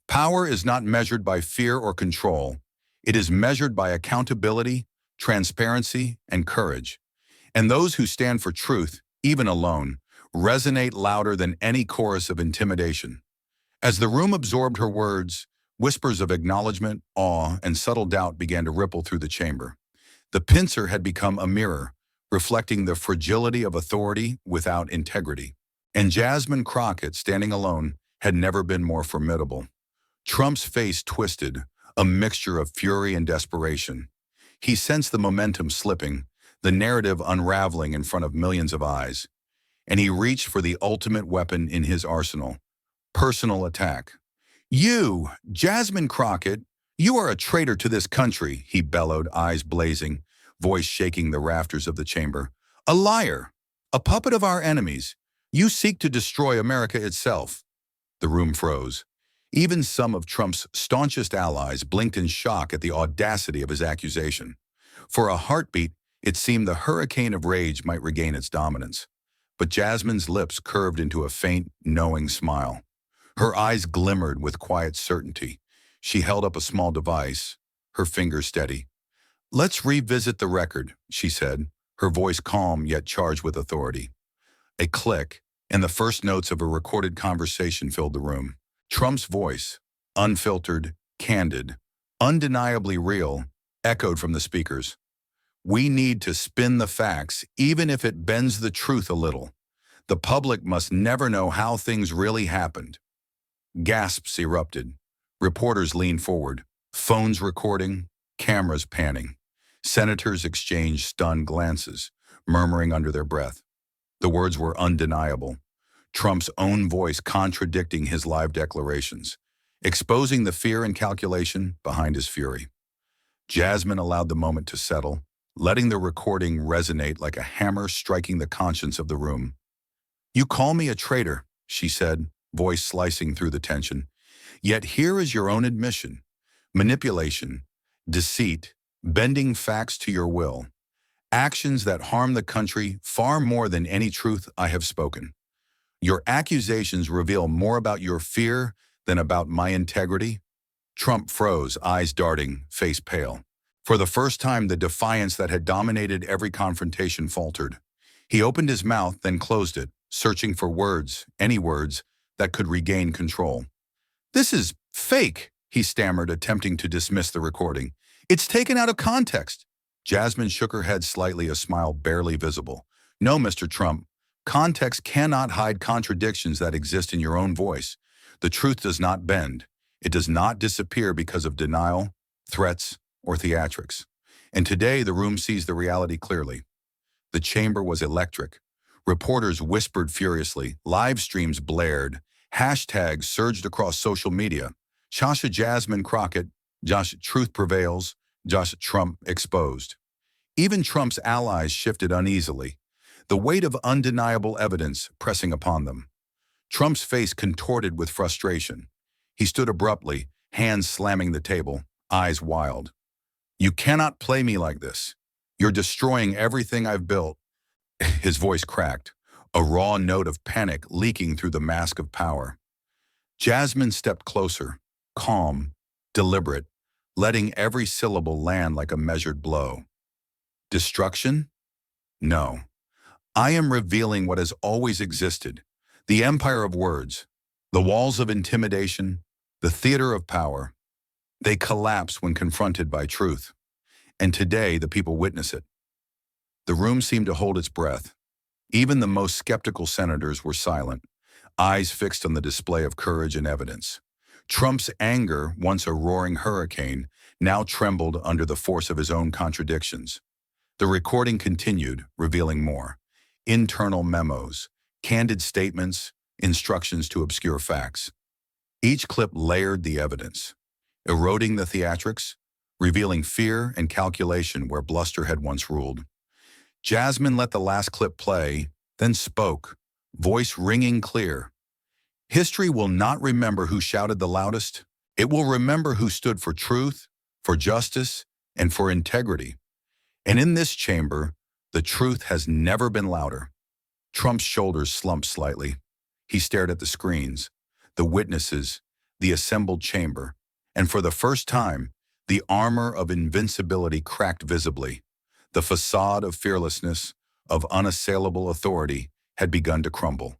Power is not measured by fear or control. It is measured by accountability, transparency, and courage. And those who stand for truth, even alone, resonate louder than any chorus of intimidation. As the room absorbed her words, whispers of acknowledgement, awe, and subtle doubt began to ripple through the chamber. The pincer had become a mirror, reflecting the fragility of authority without integrity. And Jasmine Crockett, standing alone, had never been more formidable. Trump's face twisted, a mixture of fury and desperation. He sensed the momentum slipping, the narrative unraveling in front of millions of eyes. And he reached for the ultimate weapon in his arsenal: personal attack. "You, Jasmine Crockett, you are a traitor to this country," he bellowed, eyes blazing, voice shaking the rafters of the chamber. "A liar, a puppet of our enemies. You seek to destroy America itself." The room froze. Even some of Trump's staunchest allies blinked in shock at the audacity of his accusation. For a heartbeat, it seemed the hurricane of rage might regain its dominance. But Jasmine's lips curved into a faint, knowing smile. Her eyes glimmered with quiet certainty. She held up a small device, her fingers steady. "Let's revisit the record," she said, her voice calm yet charged with authority. A click, and the first notes of a recorded conversation filled the room. Trump's voice, unfiltered, candid, undeniably real, echoed from the speakers. "We need to spin the facts, even if it bends the truth a little. The public must never know how things really happened." Gasps erupted. Reporters leaned forward, phones recording, cameras panning. Senators exchanged stunned glances, murmuring under their breath. The words were undeniable. Trump's own voice contradicting his live declarations, exposing the fear and calculation behind his fury. Jasmine allowed the moment to settle, letting the recording resonate like a hammer striking the conscience of the room. "You call me a traitor," she said, voice slicing through the tension. "Yet here is your own admission. Manipulation, deceit, bending facts to your will. Actions that harm the country far more than any truth I have spoken. Your accusations reveal more about your fear than about my integrity." Trump froze, eyes darting, face pale. For the first time, the defiance that had dominated every confrontation faltered. He opened his mouth, then closed it, searching for words, any words, that could regain control. "This is fake," he stammered, attempting to dismiss the recording. "It's taken out of context." Jasmine shook her head slightly, a smile barely visible. "No, Mr. Trump. Context cannot hide contradictions that exist in your own voice. The truth does not bend. It does not disappear because of denial, threats, or theatrics. And today, the room sees the reality clearly. The chamber was electric. Reporters whispered furiously, live streams blared, hashtags surged across social media. Shasha Jasmine Crockett, Josh Truth Prevails, Josh Trump Exposed. Even Trump's allies shifted uneasily, the weight of undeniable evidence pressing upon them. Trump's face contorted with frustration. He stood abruptly, hands slamming the table, eyes wild. "You cannot play me like this. You're destroying everything I've built." His voice cracked, a raw note of panic leaking through the mask of power. Jasmine stepped closer, calm, deliberate, letting every syllable land like a measured blow. "Destruction? No. I am revealing what has always existed. The empire of words, the walls of intimidation, the theater of power. They collapse when confronted by truth. And today, the people witness it." The room seemed to hold its breath. Even the most skeptical senators were silent, eyes fixed on the display of courage and evidence. Trump's anger, once a roaring hurricane, now trembled under the force of his own contradictions. The recording continued, revealing more. Internal memos, candid statements, instructions to obscure facts. Each clip layered the evidence, eroding the theatrics, revealing fear and calculation where bluster had once ruled. Jasmine let the last clip play, then spoke, voice ringing clear. "History will not remember who shouted the loudest. It will remember who stood for truth, for justice, and for integrity. And in this chamber, the truth has never been louder." Trump's shoulders slumped slightly. He stared at the screens, the witnesses, the assembled chamber, and for the first time, the armor of invincibility cracked visibly. The facade of fearlessness, of unassailable authority, had begun to crumble.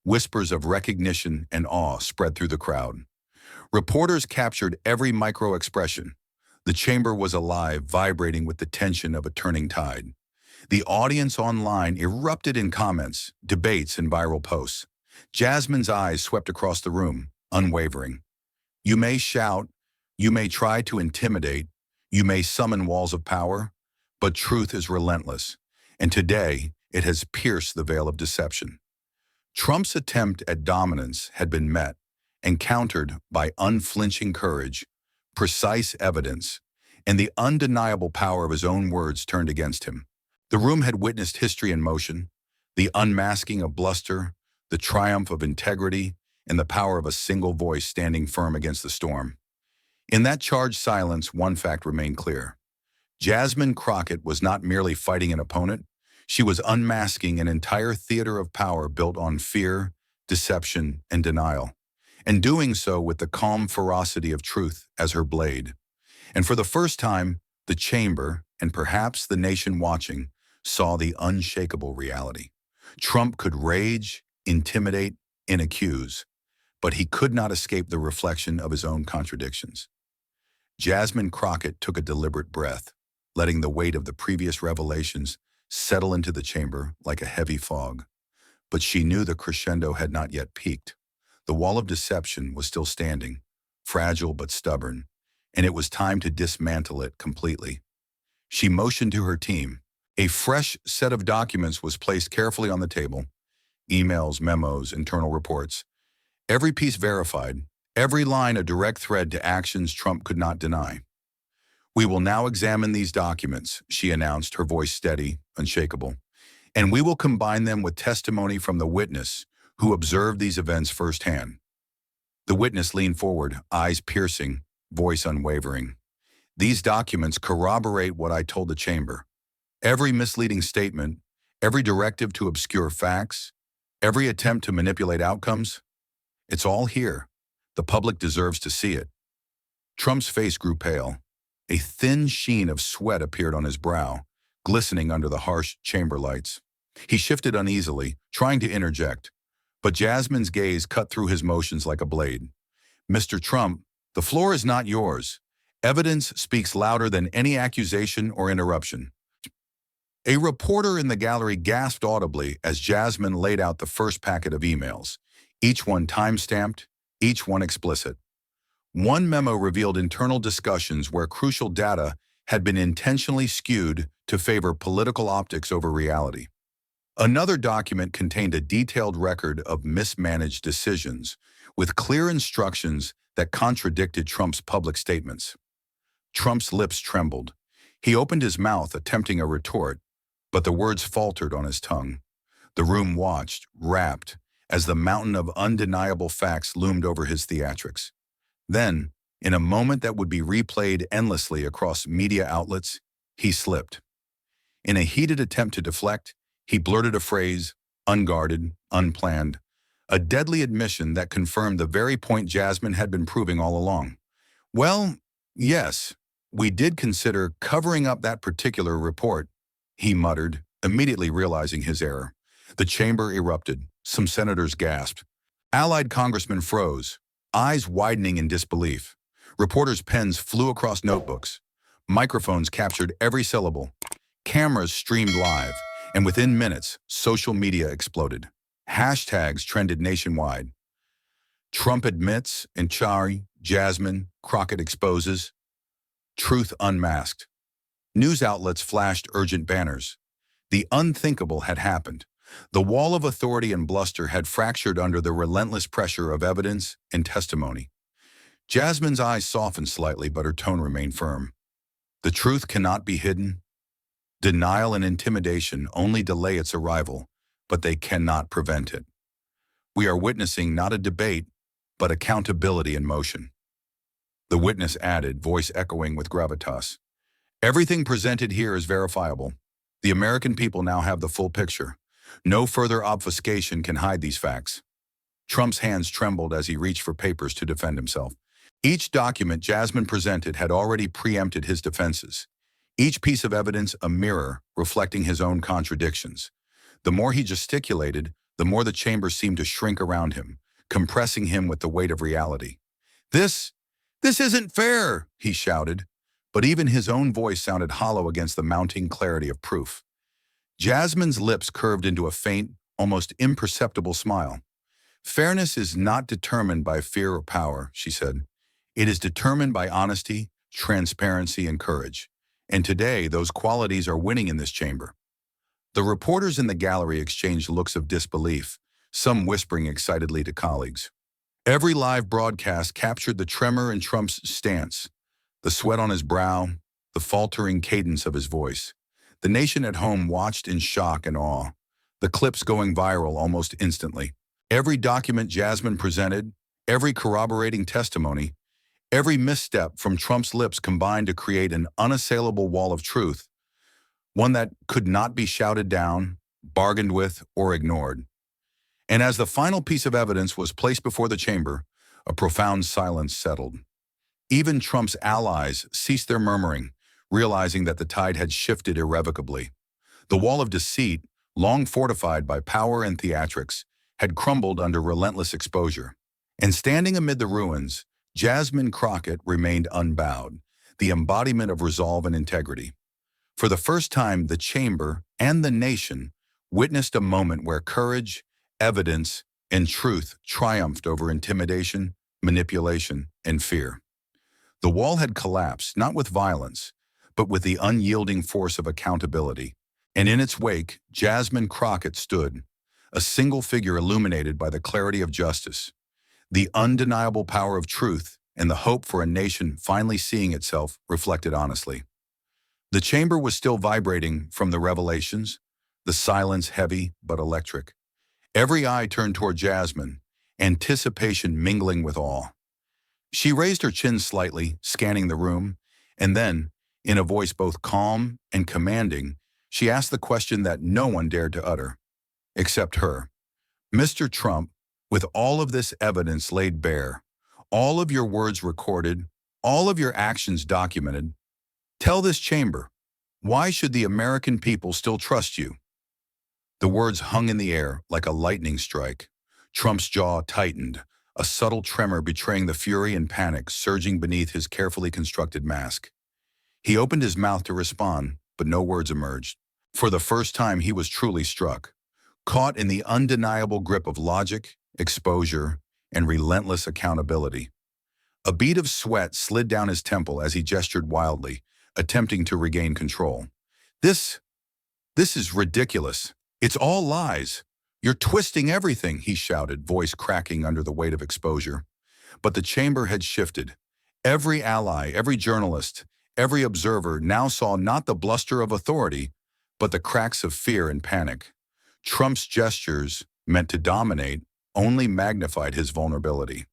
Whispers of recognition and awe spread through the crowd. Reporters captured every micro-expression. The chamber was alive, vibrating with the tension of a turning tide. The audience online erupted in comments, debates, and viral posts. Jasmine's eyes swept across the room, unwavering. "You may shout, you may try to intimidate, you may summon walls of power, but truth is relentless, and today it has pierced the veil of deception." Trump's attempt at dominance had been met and countered by unflinching courage, precise evidence, and the undeniable power of his own words turned against him. The room had witnessed history in motion, the unmasking of bluster, the triumph of integrity, and the power of a single voice standing firm against the storm. In that charged silence, one fact remained clear. Jasmine Crockett was not merely fighting an opponent, she was unmasking an entire theater of power built on fear, deception, and denial, and doing so with the calm ferocity of truth as her blade. And for the first time, the chamber, and perhaps the nation watching, saw the unshakable reality. Trump could rage, intimidate, and accuse, but he could not escape the reflection of his own contradictions. Jasmine Crockett took a deliberate breath, letting the weight of the previous revelations settle into the chamber like a heavy fog. But she knew the crescendo had not yet peaked. The wall of deception was still standing, fragile but stubborn, and it was time to dismantle it completely. She motioned to her team. A fresh set of documents was placed carefully on the table. Emails, memos, internal reports. Every piece verified, every line a direct thread to actions Trump could not deny. "We will now examine these documents," she announced, her voice steady, unshakable. "And we will combine them with testimony from the witness who observed these events firsthand." The witness leaned forward, eyes piercing, voice unwavering. "These documents corroborate what I told the chamber. Every misleading statement, every directive to obscure facts, every attempt to manipulate outcomes, it's all here. The public deserves to see it." Trump's face grew pale. A thin sheen of sweat appeared on his brow, glistening under the harsh chamber lights. He shifted uneasily, trying to interject, but Jasmine's gaze cut through his motions like a blade. "Mr. Trump, the floor is not yours. Evidence speaks louder than any accusation or interruption." A reporter in the gallery gasped audibly as Jasmine laid out the first packet of emails, each one time-stamped, each one explicit. One memo revealed internal discussions where crucial data had been intentionally skewed to favor political optics over reality. Another document contained a detailed record of mismanaged decisions, with clear instructions that contradicted Trump's public statements. Trump's lips trembled. He opened his mouth, attempting a retort, but the words faltered on his tongue. The room watched, rapt, as the mountain of undeniable facts loomed over his theatrics. Then, in a moment that would be replayed endlessly across media outlets, he slipped. In a heated attempt to deflect, he blurted a phrase, unguarded, unplanned, a deadly admission that confirmed the very point Jasmine had been proving all along. "Well, yes, we did consider covering up that particular report," he muttered, immediately realizing his error. The chamber erupted. Some senators gasped. Allied congressmen froze, eyes widening in disbelief. Reporters' pens flew across notebooks. Microphones captured every syllable. Cameras streamed live, and within minutes, social media exploded. Hashtags trended nationwide. Trump admits, Enchari, Jasmine, Crockett exposes. Truth unmasked. News outlets flashed urgent banners. The unthinkable had happened. The wall of authority and bluster had fractured under the relentless pressure of evidence and testimony. Jasmine's eyes softened slightly, but her tone remained firm. The truth cannot be hidden. Denial and intimidation only delay its arrival, but they cannot prevent it. We are witnessing not a debate, but accountability in motion. The witness added, voice echoing with gravitas. Everything presented here is verifiable. The American people now have the full picture. No further obfuscation can hide these facts. Trump's hands trembled as he reached for papers to defend himself. Each document Jasmine presented had already preempted his defenses. Each piece of evidence a mirror reflecting his own contradictions. The more he gesticulated, the more the chamber seemed to shrink around him, compressing him with the weight of reality. This isn't fair," he shouted, but even his own voice sounded hollow against the mounting clarity of proof. Jasmine's lips curved into a faint, almost imperceptible smile. "Fairness is not determined by fear or power," she said. "It is determined by honesty, transparency, and courage. And today, those qualities are winning in this chamber." The reporters in the gallery exchanged looks of disbelief, some whispering excitedly to colleagues. Every live broadcast captured the tremor in Trump's stance, the sweat on his brow, the faltering cadence of his voice. The nation at home watched in shock and awe, the clips going viral almost instantly. Every document Jasmine presented, every corroborating testimony, every misstep from Trump's lips combined to create an unassailable wall of truth, one that could not be shouted down, bargained with, or ignored. And as the final piece of evidence was placed before the chamber, a profound silence settled. Even Trump's allies ceased their murmuring, realizing that the tide had shifted irrevocably. The wall of deceit, long fortified by power and theatrics, had crumbled under relentless exposure. And standing amid the ruins, Jasmine Crockett remained unbowed, the embodiment of resolve and integrity. For the first time, the chamber and the nation witnessed a moment where courage, evidence, and truth triumphed over intimidation, manipulation, and fear. The wall had collapsed, not with violence, but with the unyielding force of accountability. And in its wake, Jasmine Crockett stood, a single figure illuminated by the clarity of justice, the undeniable power of truth, and the hope for a nation finally seeing itself reflected honestly. The chamber was still vibrating from the revelations, the silence heavy but electric. Every eye turned toward Jasmine, anticipation mingling with awe. She raised her chin slightly, scanning the room, and then, in a voice both calm and commanding, she asked the question that no one dared to utter, except her. "Mr. Trump, with all of this evidence laid bare, all of your words recorded, all of your actions documented, tell this chamber, why should the American people still trust you?" The words hung in the air like a lightning strike. Trump's jaw tightened, a subtle tremor betraying the fury and panic surging beneath his carefully constructed mask. He opened his mouth to respond, but no words emerged. For the first time, he was truly struck, caught in the undeniable grip of logic, exposure, and relentless accountability. A bead of sweat slid down his temple as he gestured wildly, attempting to regain control. This, this is ridiculous. It's all lies. You're twisting everything, he shouted, voice cracking under the weight of exposure. But the chamber had shifted. Every ally, every journalist, every observer now saw not the bluster of authority, but the cracks of fear and panic. Trump's gestures, meant to dominate, only magnified his vulnerability.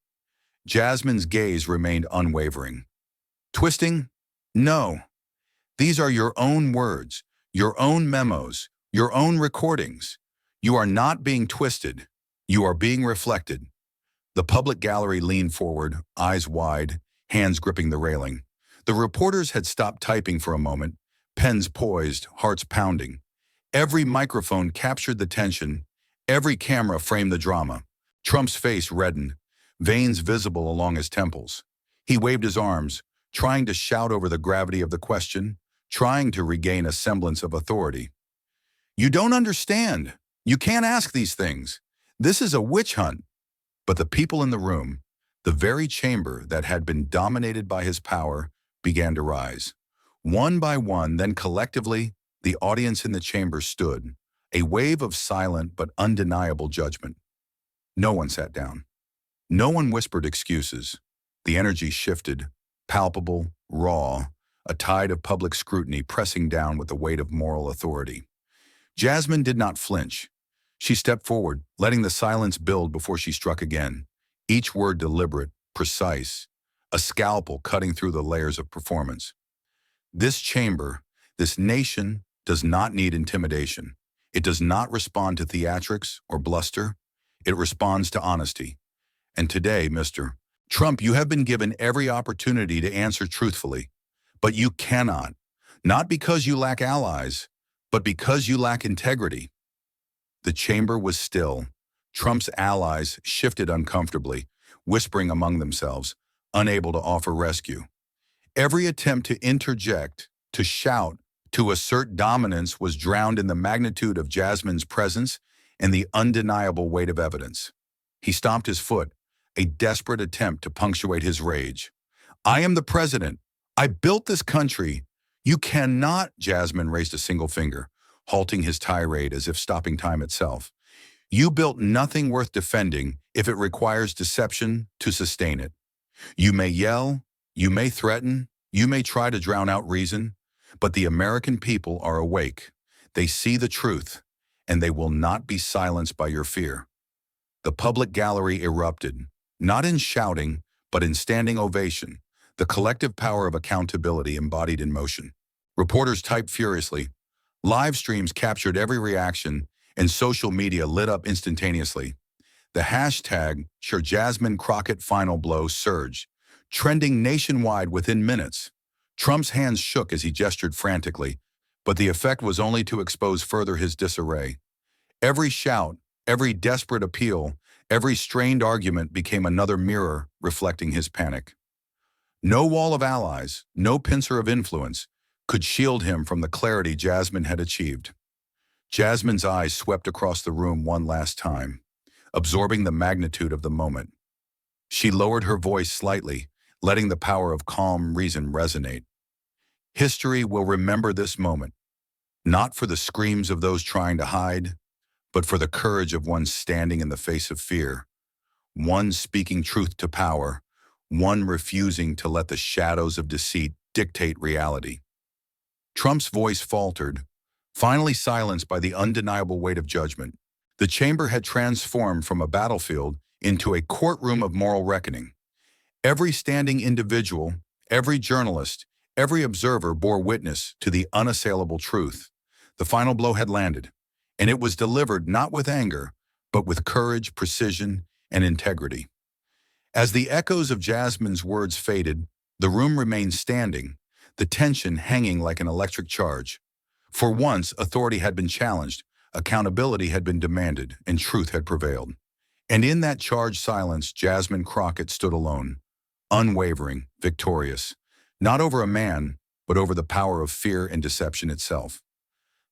Jasmine's gaze remained unwavering. Twisting? No. These are your own words, your own memos, your own recordings. You are not being twisted. You are being reflected. The public gallery leaned forward, eyes wide, hands gripping the railing. The reporters had stopped typing for a moment, pens poised, hearts pounding. Every microphone captured the tension. Every camera framed the drama. Trump's face reddened, veins visible along his temples. He waved his arms, trying to shout over the gravity of the question, trying to regain a semblance of authority. You don't understand. You can't ask these things. This is a witch hunt. But the people in the room, the very chamber that had been dominated by his power, began to rise. One by one, then collectively, the audience in the chamber stood, a wave of silent but undeniable judgment. No one sat down. No one whispered excuses. The energy shifted, palpable, raw, a tide of public scrutiny pressing down with the weight of moral authority. Jasmine did not flinch. She stepped forward, letting the silence build before she struck again, each word deliberate, precise, a scalpel cutting through the layers of performance. This chamber, this nation, does not need intimidation. It does not respond to theatrics or bluster. It responds to honesty. And today, Mr. Trump, you have been given every opportunity to answer truthfully, but you cannot, not because you lack allies, but because you lack integrity. The chamber was still. Trump's allies shifted uncomfortably, whispering among themselves, unable to offer rescue. Every attempt to interject, to shout, to assert dominance was drowned in the magnitude of Jasmine's presence and the undeniable weight of evidence. He stomped his foot, a desperate attempt to punctuate his rage. I am the president. I built this country. You cannot, Jasmine raised a single finger, halting his tirade as if stopping time itself. You built nothing worth defending if it requires deception to sustain it. You may yell, you may threaten, you may try to drown out reason, but the American people are awake. They see the truth, and they will not be silenced by your fear. The public gallery erupted, not in shouting, but in standing ovation, the collective power of accountability embodied in motion. Reporters typed furiously. Live streams captured every reaction, and social media lit up instantaneously. The hashtag #SureJasmineCrockett Final Blow surged, trending nationwide within minutes. Trump's hands shook as he gestured frantically, but the effect was only to expose further his disarray. Every shout, every desperate appeal, every strained argument became another mirror reflecting his panic. No wall of allies, no pincer of influence, could shield him from the clarity Jasmine had achieved. Jasmine's eyes swept across the room one last time, absorbing the magnitude of the moment. She lowered her voice slightly, letting the power of calm reason resonate. History will remember this moment, not for the screams of those trying to hide, but for the courage of one standing in the face of fear, one speaking truth to power, one refusing to let the shadows of deceit dictate reality. Trump's voice faltered, finally silenced by the undeniable weight of judgment. The chamber had transformed from a battlefield into a courtroom of moral reckoning. Every standing individual, every journalist, every observer bore witness to the unassailable truth. The final blow had landed, and it was delivered not with anger, but with courage, precision, and integrity. As the echoes of Jasmine's words faded, the room remained standing, the tension hanging like an electric charge. For once, authority had been challenged, accountability had been demanded, and truth had prevailed. And in that charged silence, Jasmine Crockett stood alone, unwavering, victorious, not over a man, but over the power of fear and deception itself.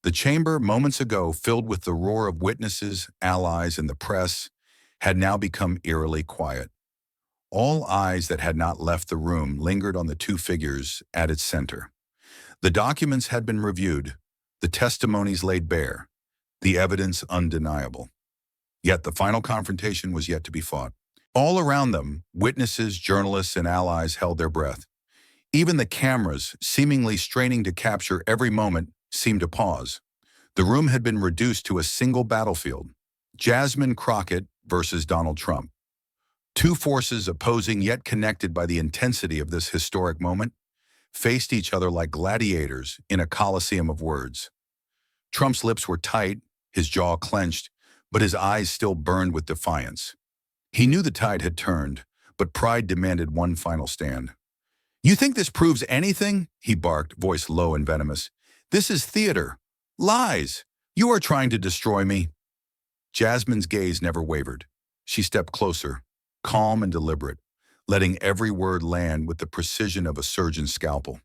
The chamber, moments ago, filled with the roar of witnesses, allies, and the press, had now become eerily quiet. All eyes that had not left the room lingered on the two figures at its center. The documents had been reviewed, the testimonies laid bare, the evidence undeniable. Yet the final confrontation was yet to be fought. All around them, witnesses, journalists, and allies held their breath. Even the cameras, seemingly straining to capture every moment, seemed to pause. The room had been reduced to a single battlefield. Jasmine Crockett versus Donald Trump. Two forces opposing yet connected by the intensity of this historic moment faced each other like gladiators in a coliseum of words. Trump's lips were tight, his jaw clenched, but his eyes still burned with defiance. He knew the tide had turned, but pride demanded one final stand. "You think this proves anything?" he barked, voice low and venomous. "This is theater. Lies. You are trying to destroy me." Jasmine's gaze never wavered. She stepped closer, calm and deliberate, letting every word land with the precision of a surgeon's scalpel.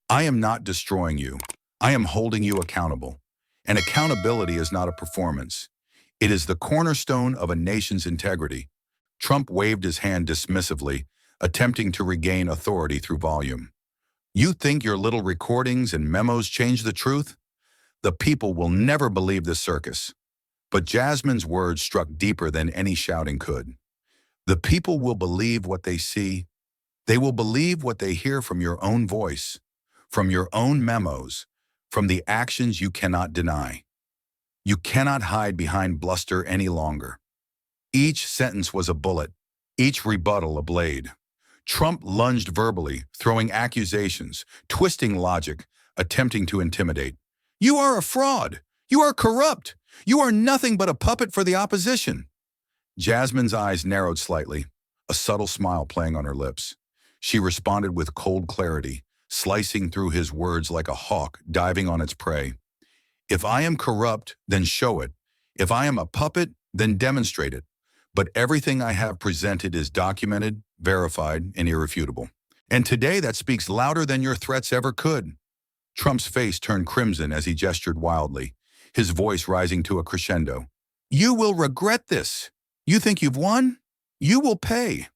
"I am not destroying you. I am holding you accountable. And accountability is not a performance. It is the cornerstone of a nation's integrity." Trump waved his hand dismissively, attempting to regain authority through volume. "You think your little recordings and memos change the truth? The people will never believe this circus." But Jasmine's words struck deeper than any shouting could. "The people will believe what they see. They will believe what they hear from your own voice, from your own memos, from the actions you cannot deny. You cannot hide behind bluster any longer." Each sentence was a bullet, each rebuttal a blade. Trump lunged verbally, throwing accusations, twisting logic, attempting to intimidate. "You are a fraud. You are corrupt. You are nothing but a puppet for the opposition." Jasmine's eyes narrowed slightly, a subtle smile playing on her lips. She responded with cold clarity, slicing through his words like a hawk diving on its prey. "If I am corrupt, then show it. If I am a puppet, then demonstrate it. But everything I have presented is documented, verified, and irrefutable. And today that speaks louder than your threats ever could." Trump's face turned crimson as he gestured wildly, his voice rising to a crescendo. "You will regret this. You think you've won? You will pay."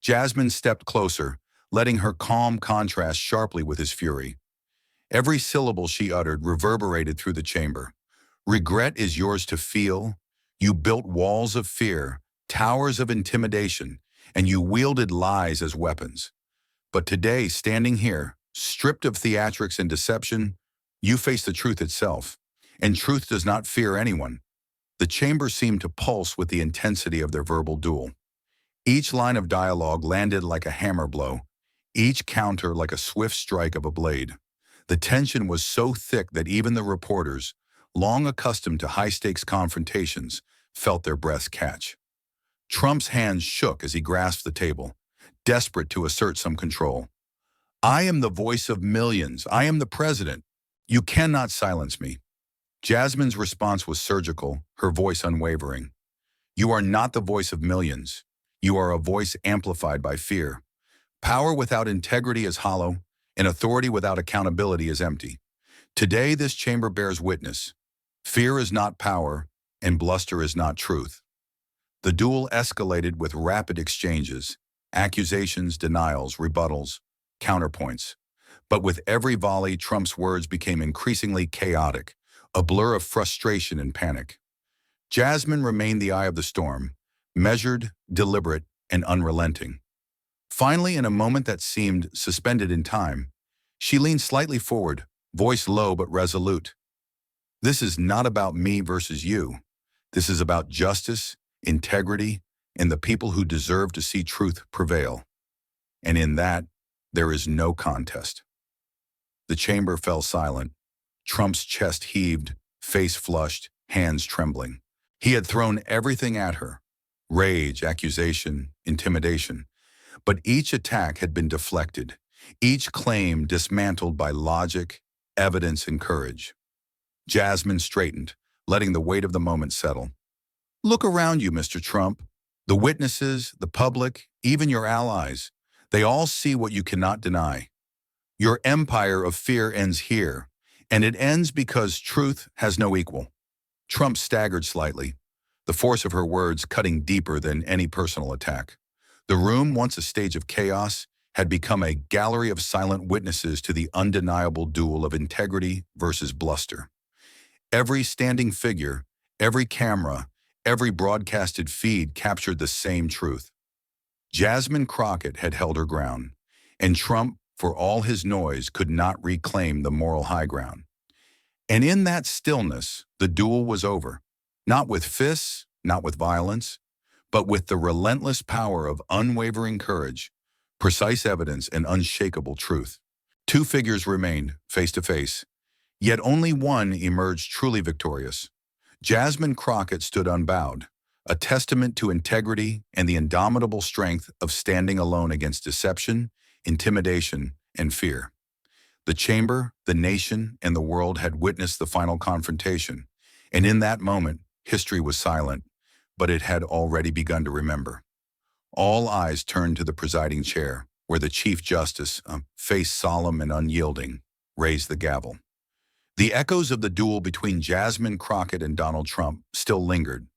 Jasmine stepped closer, letting her calm contrast sharply with his fury. Every syllable she uttered reverberated through the chamber. "Regret is yours to feel. You built walls of fear, towers of intimidation, and you wielded lies as weapons. But today, standing here, stripped of theatrics and deception, you face the truth itself. And truth does not fear anyone." The chamber seemed to pulse with the intensity of their verbal duel. Each line of dialogue landed like a hammer blow, each counter like a swift strike of a blade. The tension was so thick that even the reporters, long accustomed to high-stakes confrontations, felt their breaths catch. Trump's hands shook as he grasped the table, desperate to assert some control. "I am the voice of millions. I am the president. You cannot silence me." Jasmine's response was surgical, her voice unwavering. "You are not the voice of millions. You are a voice amplified by fear. Power without integrity is hollow, and authority without accountability is empty. Today this chamber bears witness. Fear is not power, and bluster is not truth." The duel escalated with rapid exchanges, accusations, denials, rebuttals, counterpoints. But with every volley, Trump's words became increasingly chaotic, a blur of frustration and panic. Jasmine remained the eye of the storm, measured, deliberate, and unrelenting. Finally, in a moment that seemed suspended in time, she leaned slightly forward, voice low but resolute. "This is not about me versus you. This is about justice, integrity, and the people who deserve to see truth prevail. And in that, there is no contest." The chamber fell silent. Trump's chest heaved, face flushed, hands trembling. He had thrown everything at her: rage, accusation, intimidation. But each attack had been deflected, each claim dismantled by logic, evidence, and courage. Jasmine straightened, letting the weight of the moment settle. "Look around you, Mr. Trump. The witnesses, the public, even your allies, they all see what you cannot deny. Your empire of fear ends here, and it ends because truth has no equal." Trump staggered slightly, the force of her words cutting deeper than any personal attack. The room, once a stage of chaos, had become a gallery of silent witnesses to the undeniable duel of integrity versus bluster. Every standing figure, every camera, every broadcasted feed captured the same truth. Jasmine Crockett had held her ground, and Trump, for all his noise, could not reclaim the moral high ground. And in that stillness, the duel was over. Not with fists, not with violence, but with the relentless power of unwavering courage, precise evidence, and unshakable truth. Two figures remained, face to face, yet only one emerged truly victorious. Jasmine Crockett stood unbowed, a testament to integrity and the indomitable strength of standing alone against deception, intimidation, and fear. The chamber, the nation, and the world had witnessed the final confrontation, and in that moment, history was silent, but it had already begun to remember. All eyes turned to the presiding chair, where the Chief Justice, a face solemn and unyielding, raised the gavel. The echoes of the duel between Jasmine Crockett and Donald Trump still lingered,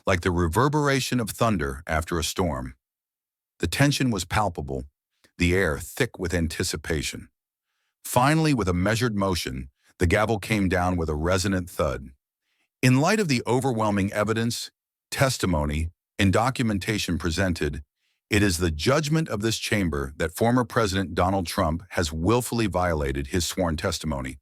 like the reverberation of thunder after a storm. The tension was palpable, the air thick with anticipation. Finally, with a measured motion, the gavel came down with a resonant thud. In light of the overwhelming evidence, testimony, and documentation presented, it is the judgment of this chamber that former President Donald Trump has willfully violated his sworn testimony.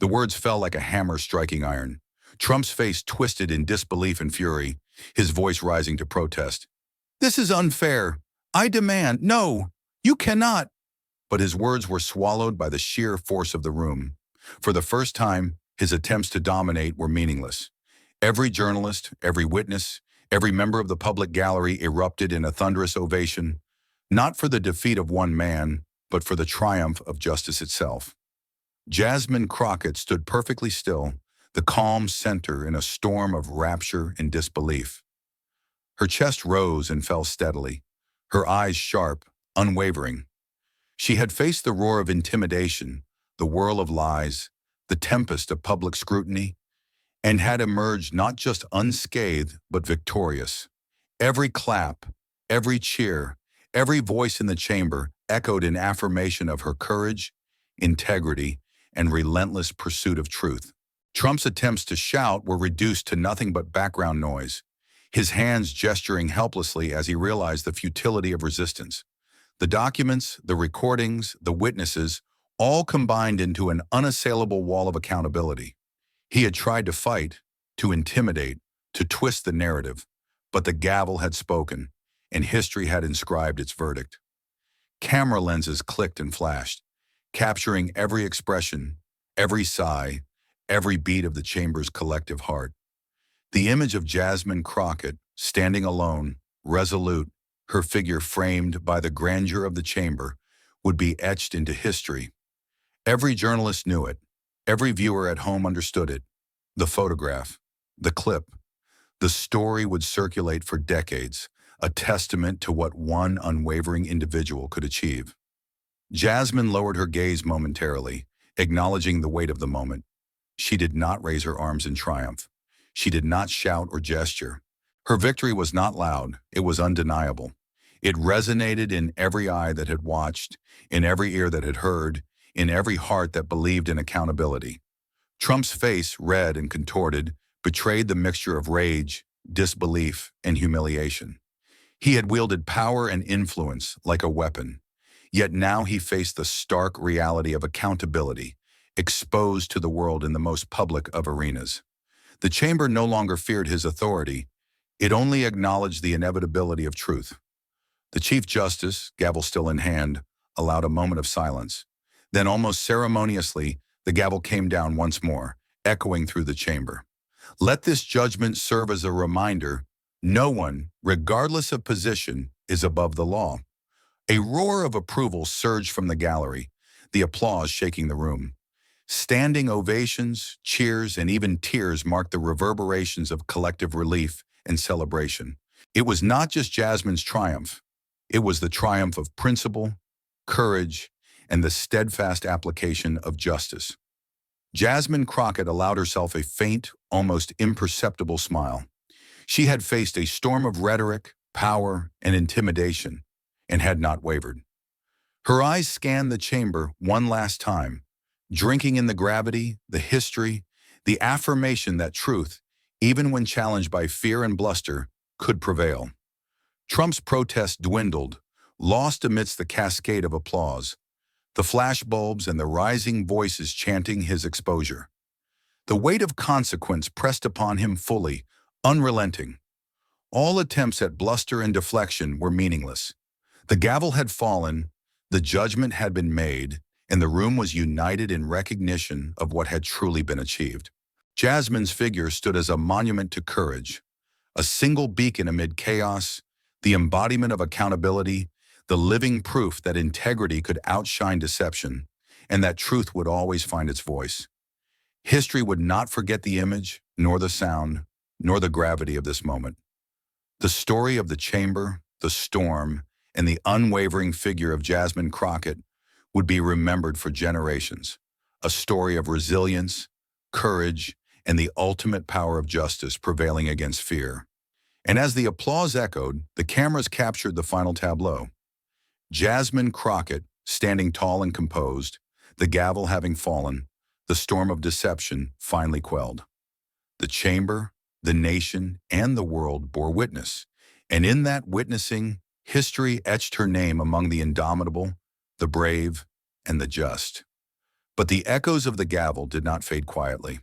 The words fell like a hammer striking iron. Trump's face twisted in disbelief and fury, his voice rising to protest. "This is unfair. I demand, no, you cannot." But his words were swallowed by the sheer force of the room. For the first time, his attempts to dominate were meaningless. Every journalist, every witness, every member of the public gallery erupted in a thunderous ovation, not for the defeat of one man, but for the triumph of justice itself. Jasmine Crockett stood perfectly still, the calm center in a storm of rapture and disbelief. Her chest rose and fell steadily, her eyes sharp, unwavering. She had faced the roar of intimidation, the whirl of lies, the tempest of public scrutiny, and had emerged not just unscathed, but victorious. Every clap, every cheer, every voice in the chamber echoed in affirmation of her courage, integrity, and relentless pursuit of truth. Trump's attempts to shout were reduced to nothing but background noise, his hands gesturing helplessly as he realized the futility of resistance. The documents, the recordings, the witnesses, all combined into an unassailable wall of accountability. He had tried to fight, to intimidate, to twist the narrative, but the gavel had spoken, and history had inscribed its verdict. Camera lenses clicked and flashed, capturing every expression, every sigh, every beat of the chamber's collective heart. The image of Jasmine Crockett, standing alone, resolute, her figure framed by the grandeur of the chamber, would be etched into history. Every journalist knew it. Every viewer at home understood it. The photograph, the clip, the story would circulate for decades, a testament to what one unwavering individual could achieve. Jasmine lowered her gaze momentarily, acknowledging the weight of the moment. She did not raise her arms in triumph. She did not shout or gesture. Her victory was not loud, it was undeniable. It resonated in every eye that had watched, in every ear that had heard, in every heart that believed in accountability. Trump's face, red and contorted, betrayed the mixture of rage, disbelief, and humiliation. He had wielded power and influence like a weapon, yet now he faced the stark reality of accountability, exposed to the world in the most public of arenas. The chamber no longer feared his authority, it only acknowledged the inevitability of truth. The Chief Justice, gavel still in hand, allowed a moment of silence. Then almost ceremoniously, the gavel came down once more, echoing through the chamber. Let this judgment serve as a reminder, no one, regardless of position, is above the law. A roar of approval surged from the gallery, the applause shaking the room. Standing ovations, cheers, and even tears marked the reverberations of collective relief and celebration. It was not just Jasmine's triumph. It was the triumph of principle, courage, and the steadfast application of justice. Jasmine Crockett allowed herself a faint, almost imperceptible smile. She had faced a storm of rhetoric, power, and intimidation, and had not wavered. Her eyes scanned the chamber one last time, drinking in the gravity, the history, the affirmation that truth, even when challenged by fear and bluster, could prevail. Trump's protest dwindled, lost amidst the cascade of applause, the flashbulbs and the rising voices chanting his exposure. The weight of consequence pressed upon him fully, unrelenting. All attempts at bluster and deflection were meaningless. The gavel had fallen, the judgment had been made, and the room was united in recognition of what had truly been achieved. Jasmine's figure stood as a monument to courage, a single beacon amid chaos, the embodiment of accountability, the living proof that integrity could outshine deception, and that truth would always find its voice. History would not forget the image, nor the sound, nor the gravity of this moment. The story of the chamber, the storm, and the unwavering figure of Jasmine Crockett would be remembered for generations, a story of resilience, courage, and the ultimate power of justice prevailing against fear. And as the applause echoed, the cameras captured the final tableau. Jasmine Crockett, standing tall and composed, the gavel having fallen, the storm of deception finally quelled. The chamber, the nation, and the world bore witness, and in that witnessing, history etched her name among the indomitable, the brave, and the just. But the echoes of the gavel did not fade quietly.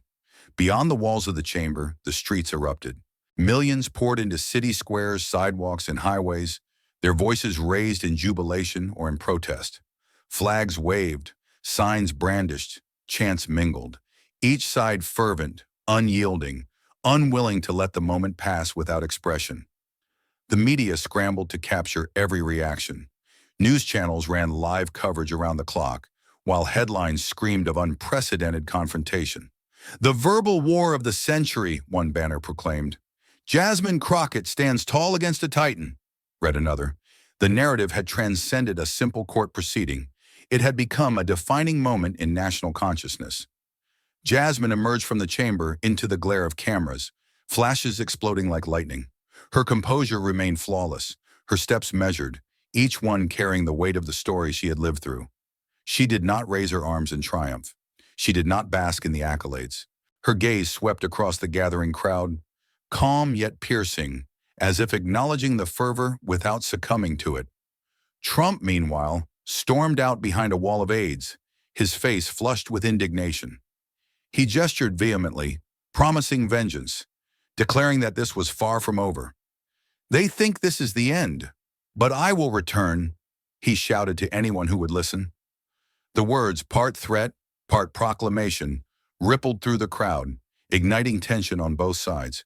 Beyond the walls of the chamber, the streets erupted. Millions poured into city squares, sidewalks, and highways, their voices raised in jubilation or in protest. Flags waved, signs brandished, chants mingled, each side fervent, unyielding, unwilling to let the moment pass without expression. The media scrambled to capture every reaction. News channels ran live coverage around the clock, while headlines screamed of unprecedented confrontation. "The verbal war of the century," one banner proclaimed. "Jasmine Crockett stands tall against a titan," read another. The narrative had transcended a simple court proceeding. It had become a defining moment in national consciousness. Jasmine emerged from the chamber into the glare of cameras, flashes exploding like lightning. Her composure remained flawless, her steps measured, each one carrying the weight of the story she had lived through. She did not raise her arms in triumph. She did not bask in the accolades. Her gaze swept across the gathering crowd, calm yet piercing, as if acknowledging the fervor without succumbing to it. Trump, meanwhile, stormed out behind a wall of aides, his face flushed with indignation. He gestured vehemently, promising vengeance, declaring that this was far from over. "They think this is the end, but I will return," he shouted to anyone who would listen. The words, part threat, part proclamation, rippled through the crowd, igniting tension on both sides.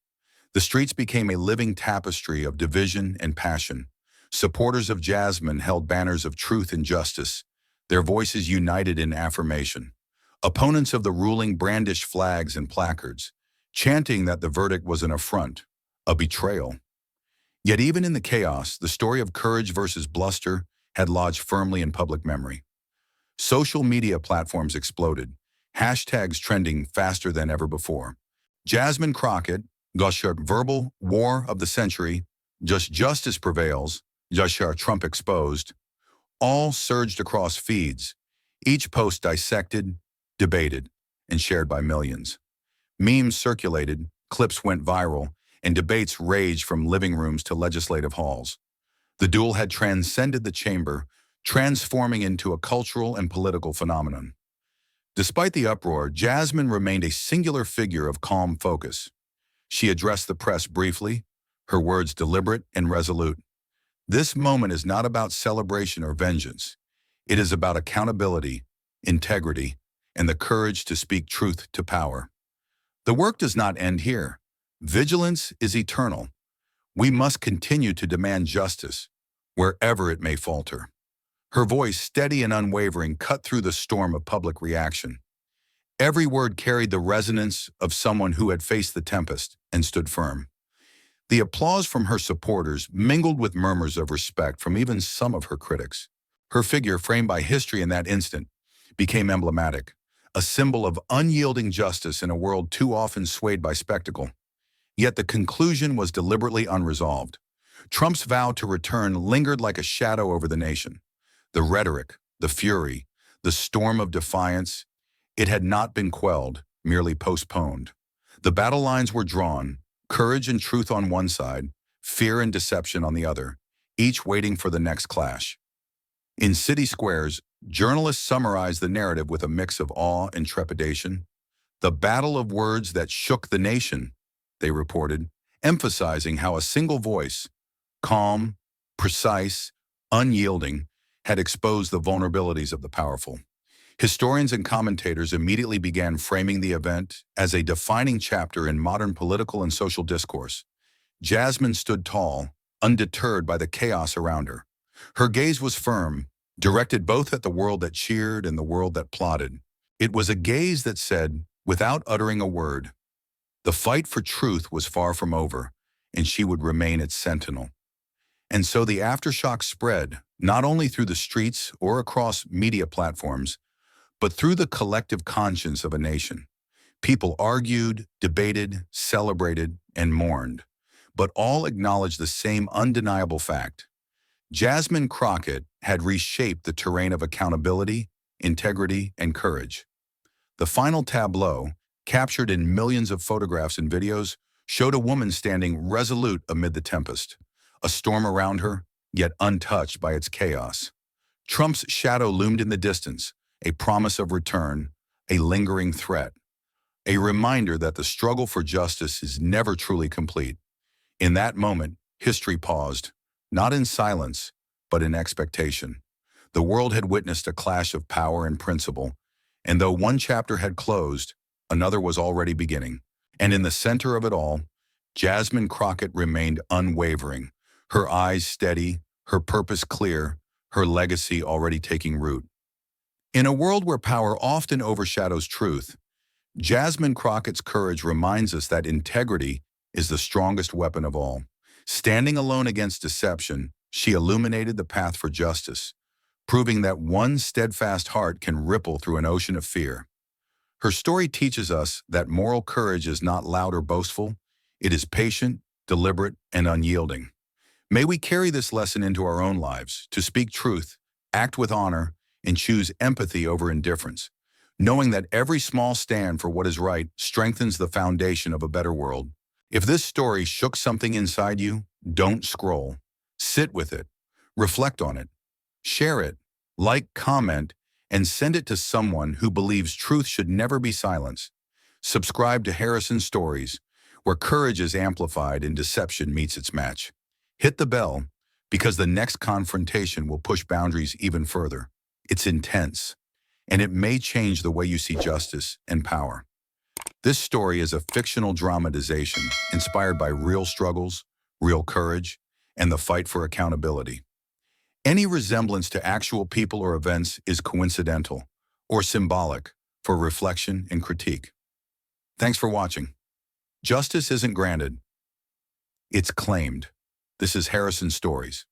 The streets became a living tapestry of division and passion. Supporters of Jasmine held banners of truth and justice, their voices united in affirmation. Opponents of the ruling brandished flags and placards, chanting that the verdict was an affront, a betrayal. Yet even in the chaos, the story of courage versus bluster had lodged firmly in public memory. Social media platforms exploded, hashtags trending faster than ever before. Jasmine Crockett, Gauchard verbal war of the century, just justice prevails, Gauchard Trump exposed, all surged across feeds, each post dissected, debated, and shared by millions. Memes circulated, clips went viral, and debates raged from living rooms to legislative halls. The duel had transcended the chamber, transforming into a cultural and political phenomenon. Despite the uproar, Jasmine remained a singular figure of calm focus. She addressed the press briefly, her words deliberate and resolute. "This moment is not about celebration or vengeance. It is about accountability, integrity, and the courage to speak truth to power. The work does not end here. Vigilance is eternal. We must continue to demand justice, wherever it may falter." Her voice, steady and unwavering, cut through the storm of public reaction. Every word carried the resonance of someone who had faced the tempest and stood firm. The applause from her supporters mingled with murmurs of respect from even some of her critics. Her figure, framed by history in that instant, became emblematic, a symbol of unyielding justice in a world too often swayed by spectacle. Yet the conclusion was deliberately unresolved. Trump's vow to return lingered like a shadow over the nation. The rhetoric, the fury, the storm of defiance, it had not been quelled, merely postponed. The battle lines were drawn, courage and truth on one side, fear and deception on the other, each waiting for the next clash. In city squares, journalists summarized the narrative with a mix of awe and trepidation. The battle of words that shook the nation, they reported, emphasizing how a single voice, calm, precise, unyielding, had exposed the vulnerabilities of the powerful. Historians and commentators immediately began framing the event as a defining chapter in modern political and social discourse. Jasmine stood tall, undeterred by the chaos around her. Her gaze was firm, directed both at the world that cheered and the world that plotted. It was a gaze that said, without uttering a word, the fight for truth was far from over, and she would remain its sentinel. And so the aftershock spread, not only through the streets or across media platforms, but through the collective conscience of a nation. People argued, debated, celebrated, and mourned, but all acknowledged the same undeniable fact. Jasmine Crockett had reshaped the terrain of accountability, integrity, and courage. The final tableau, captured in millions of photographs and videos, showed a woman standing resolute amid the tempest, a storm around her, yet untouched by its chaos. Trump's shadow loomed in the distance, a promise of return, a lingering threat, a reminder that the struggle for justice is never truly complete. In that moment, history paused, not in silence, but in expectation. The world had witnessed a clash of power and principle, and though one chapter had closed, another was already beginning. And in the center of it all, Jasmine Crockett remained unwavering, her eyes steady, her purpose clear, her legacy already taking root. In a world where power often overshadows truth, Jasmine Crockett's courage reminds us that integrity is the strongest weapon of all. Standing alone against deception, she illuminated the path for justice, proving that one steadfast heart can ripple through an ocean of fear. Her story teaches us that moral courage is not loud or boastful, it is patient, deliberate, and unyielding. May we carry this lesson into our own lives, to speak truth, act with honor, and choose empathy over indifference, knowing that every small stand for what is right strengthens the foundation of a better world. If this story shook something inside you, don't scroll. Sit with it, reflect on it, share it, like, comment, and send it to someone who believes truth should never be silenced. Subscribe to Harrison Stories, where courage is amplified and deception meets its match. Hit the bell, because the next confrontation will push boundaries even further. It's intense, and it may change the way you see justice and power. This story is a fictional dramatization inspired by real struggles, real courage, and the fight for accountability. Any resemblance to actual people or events is coincidental or symbolic for reflection and critique. Thanks for watching. Justice isn't granted, it's claimed. This is Harrison Stories.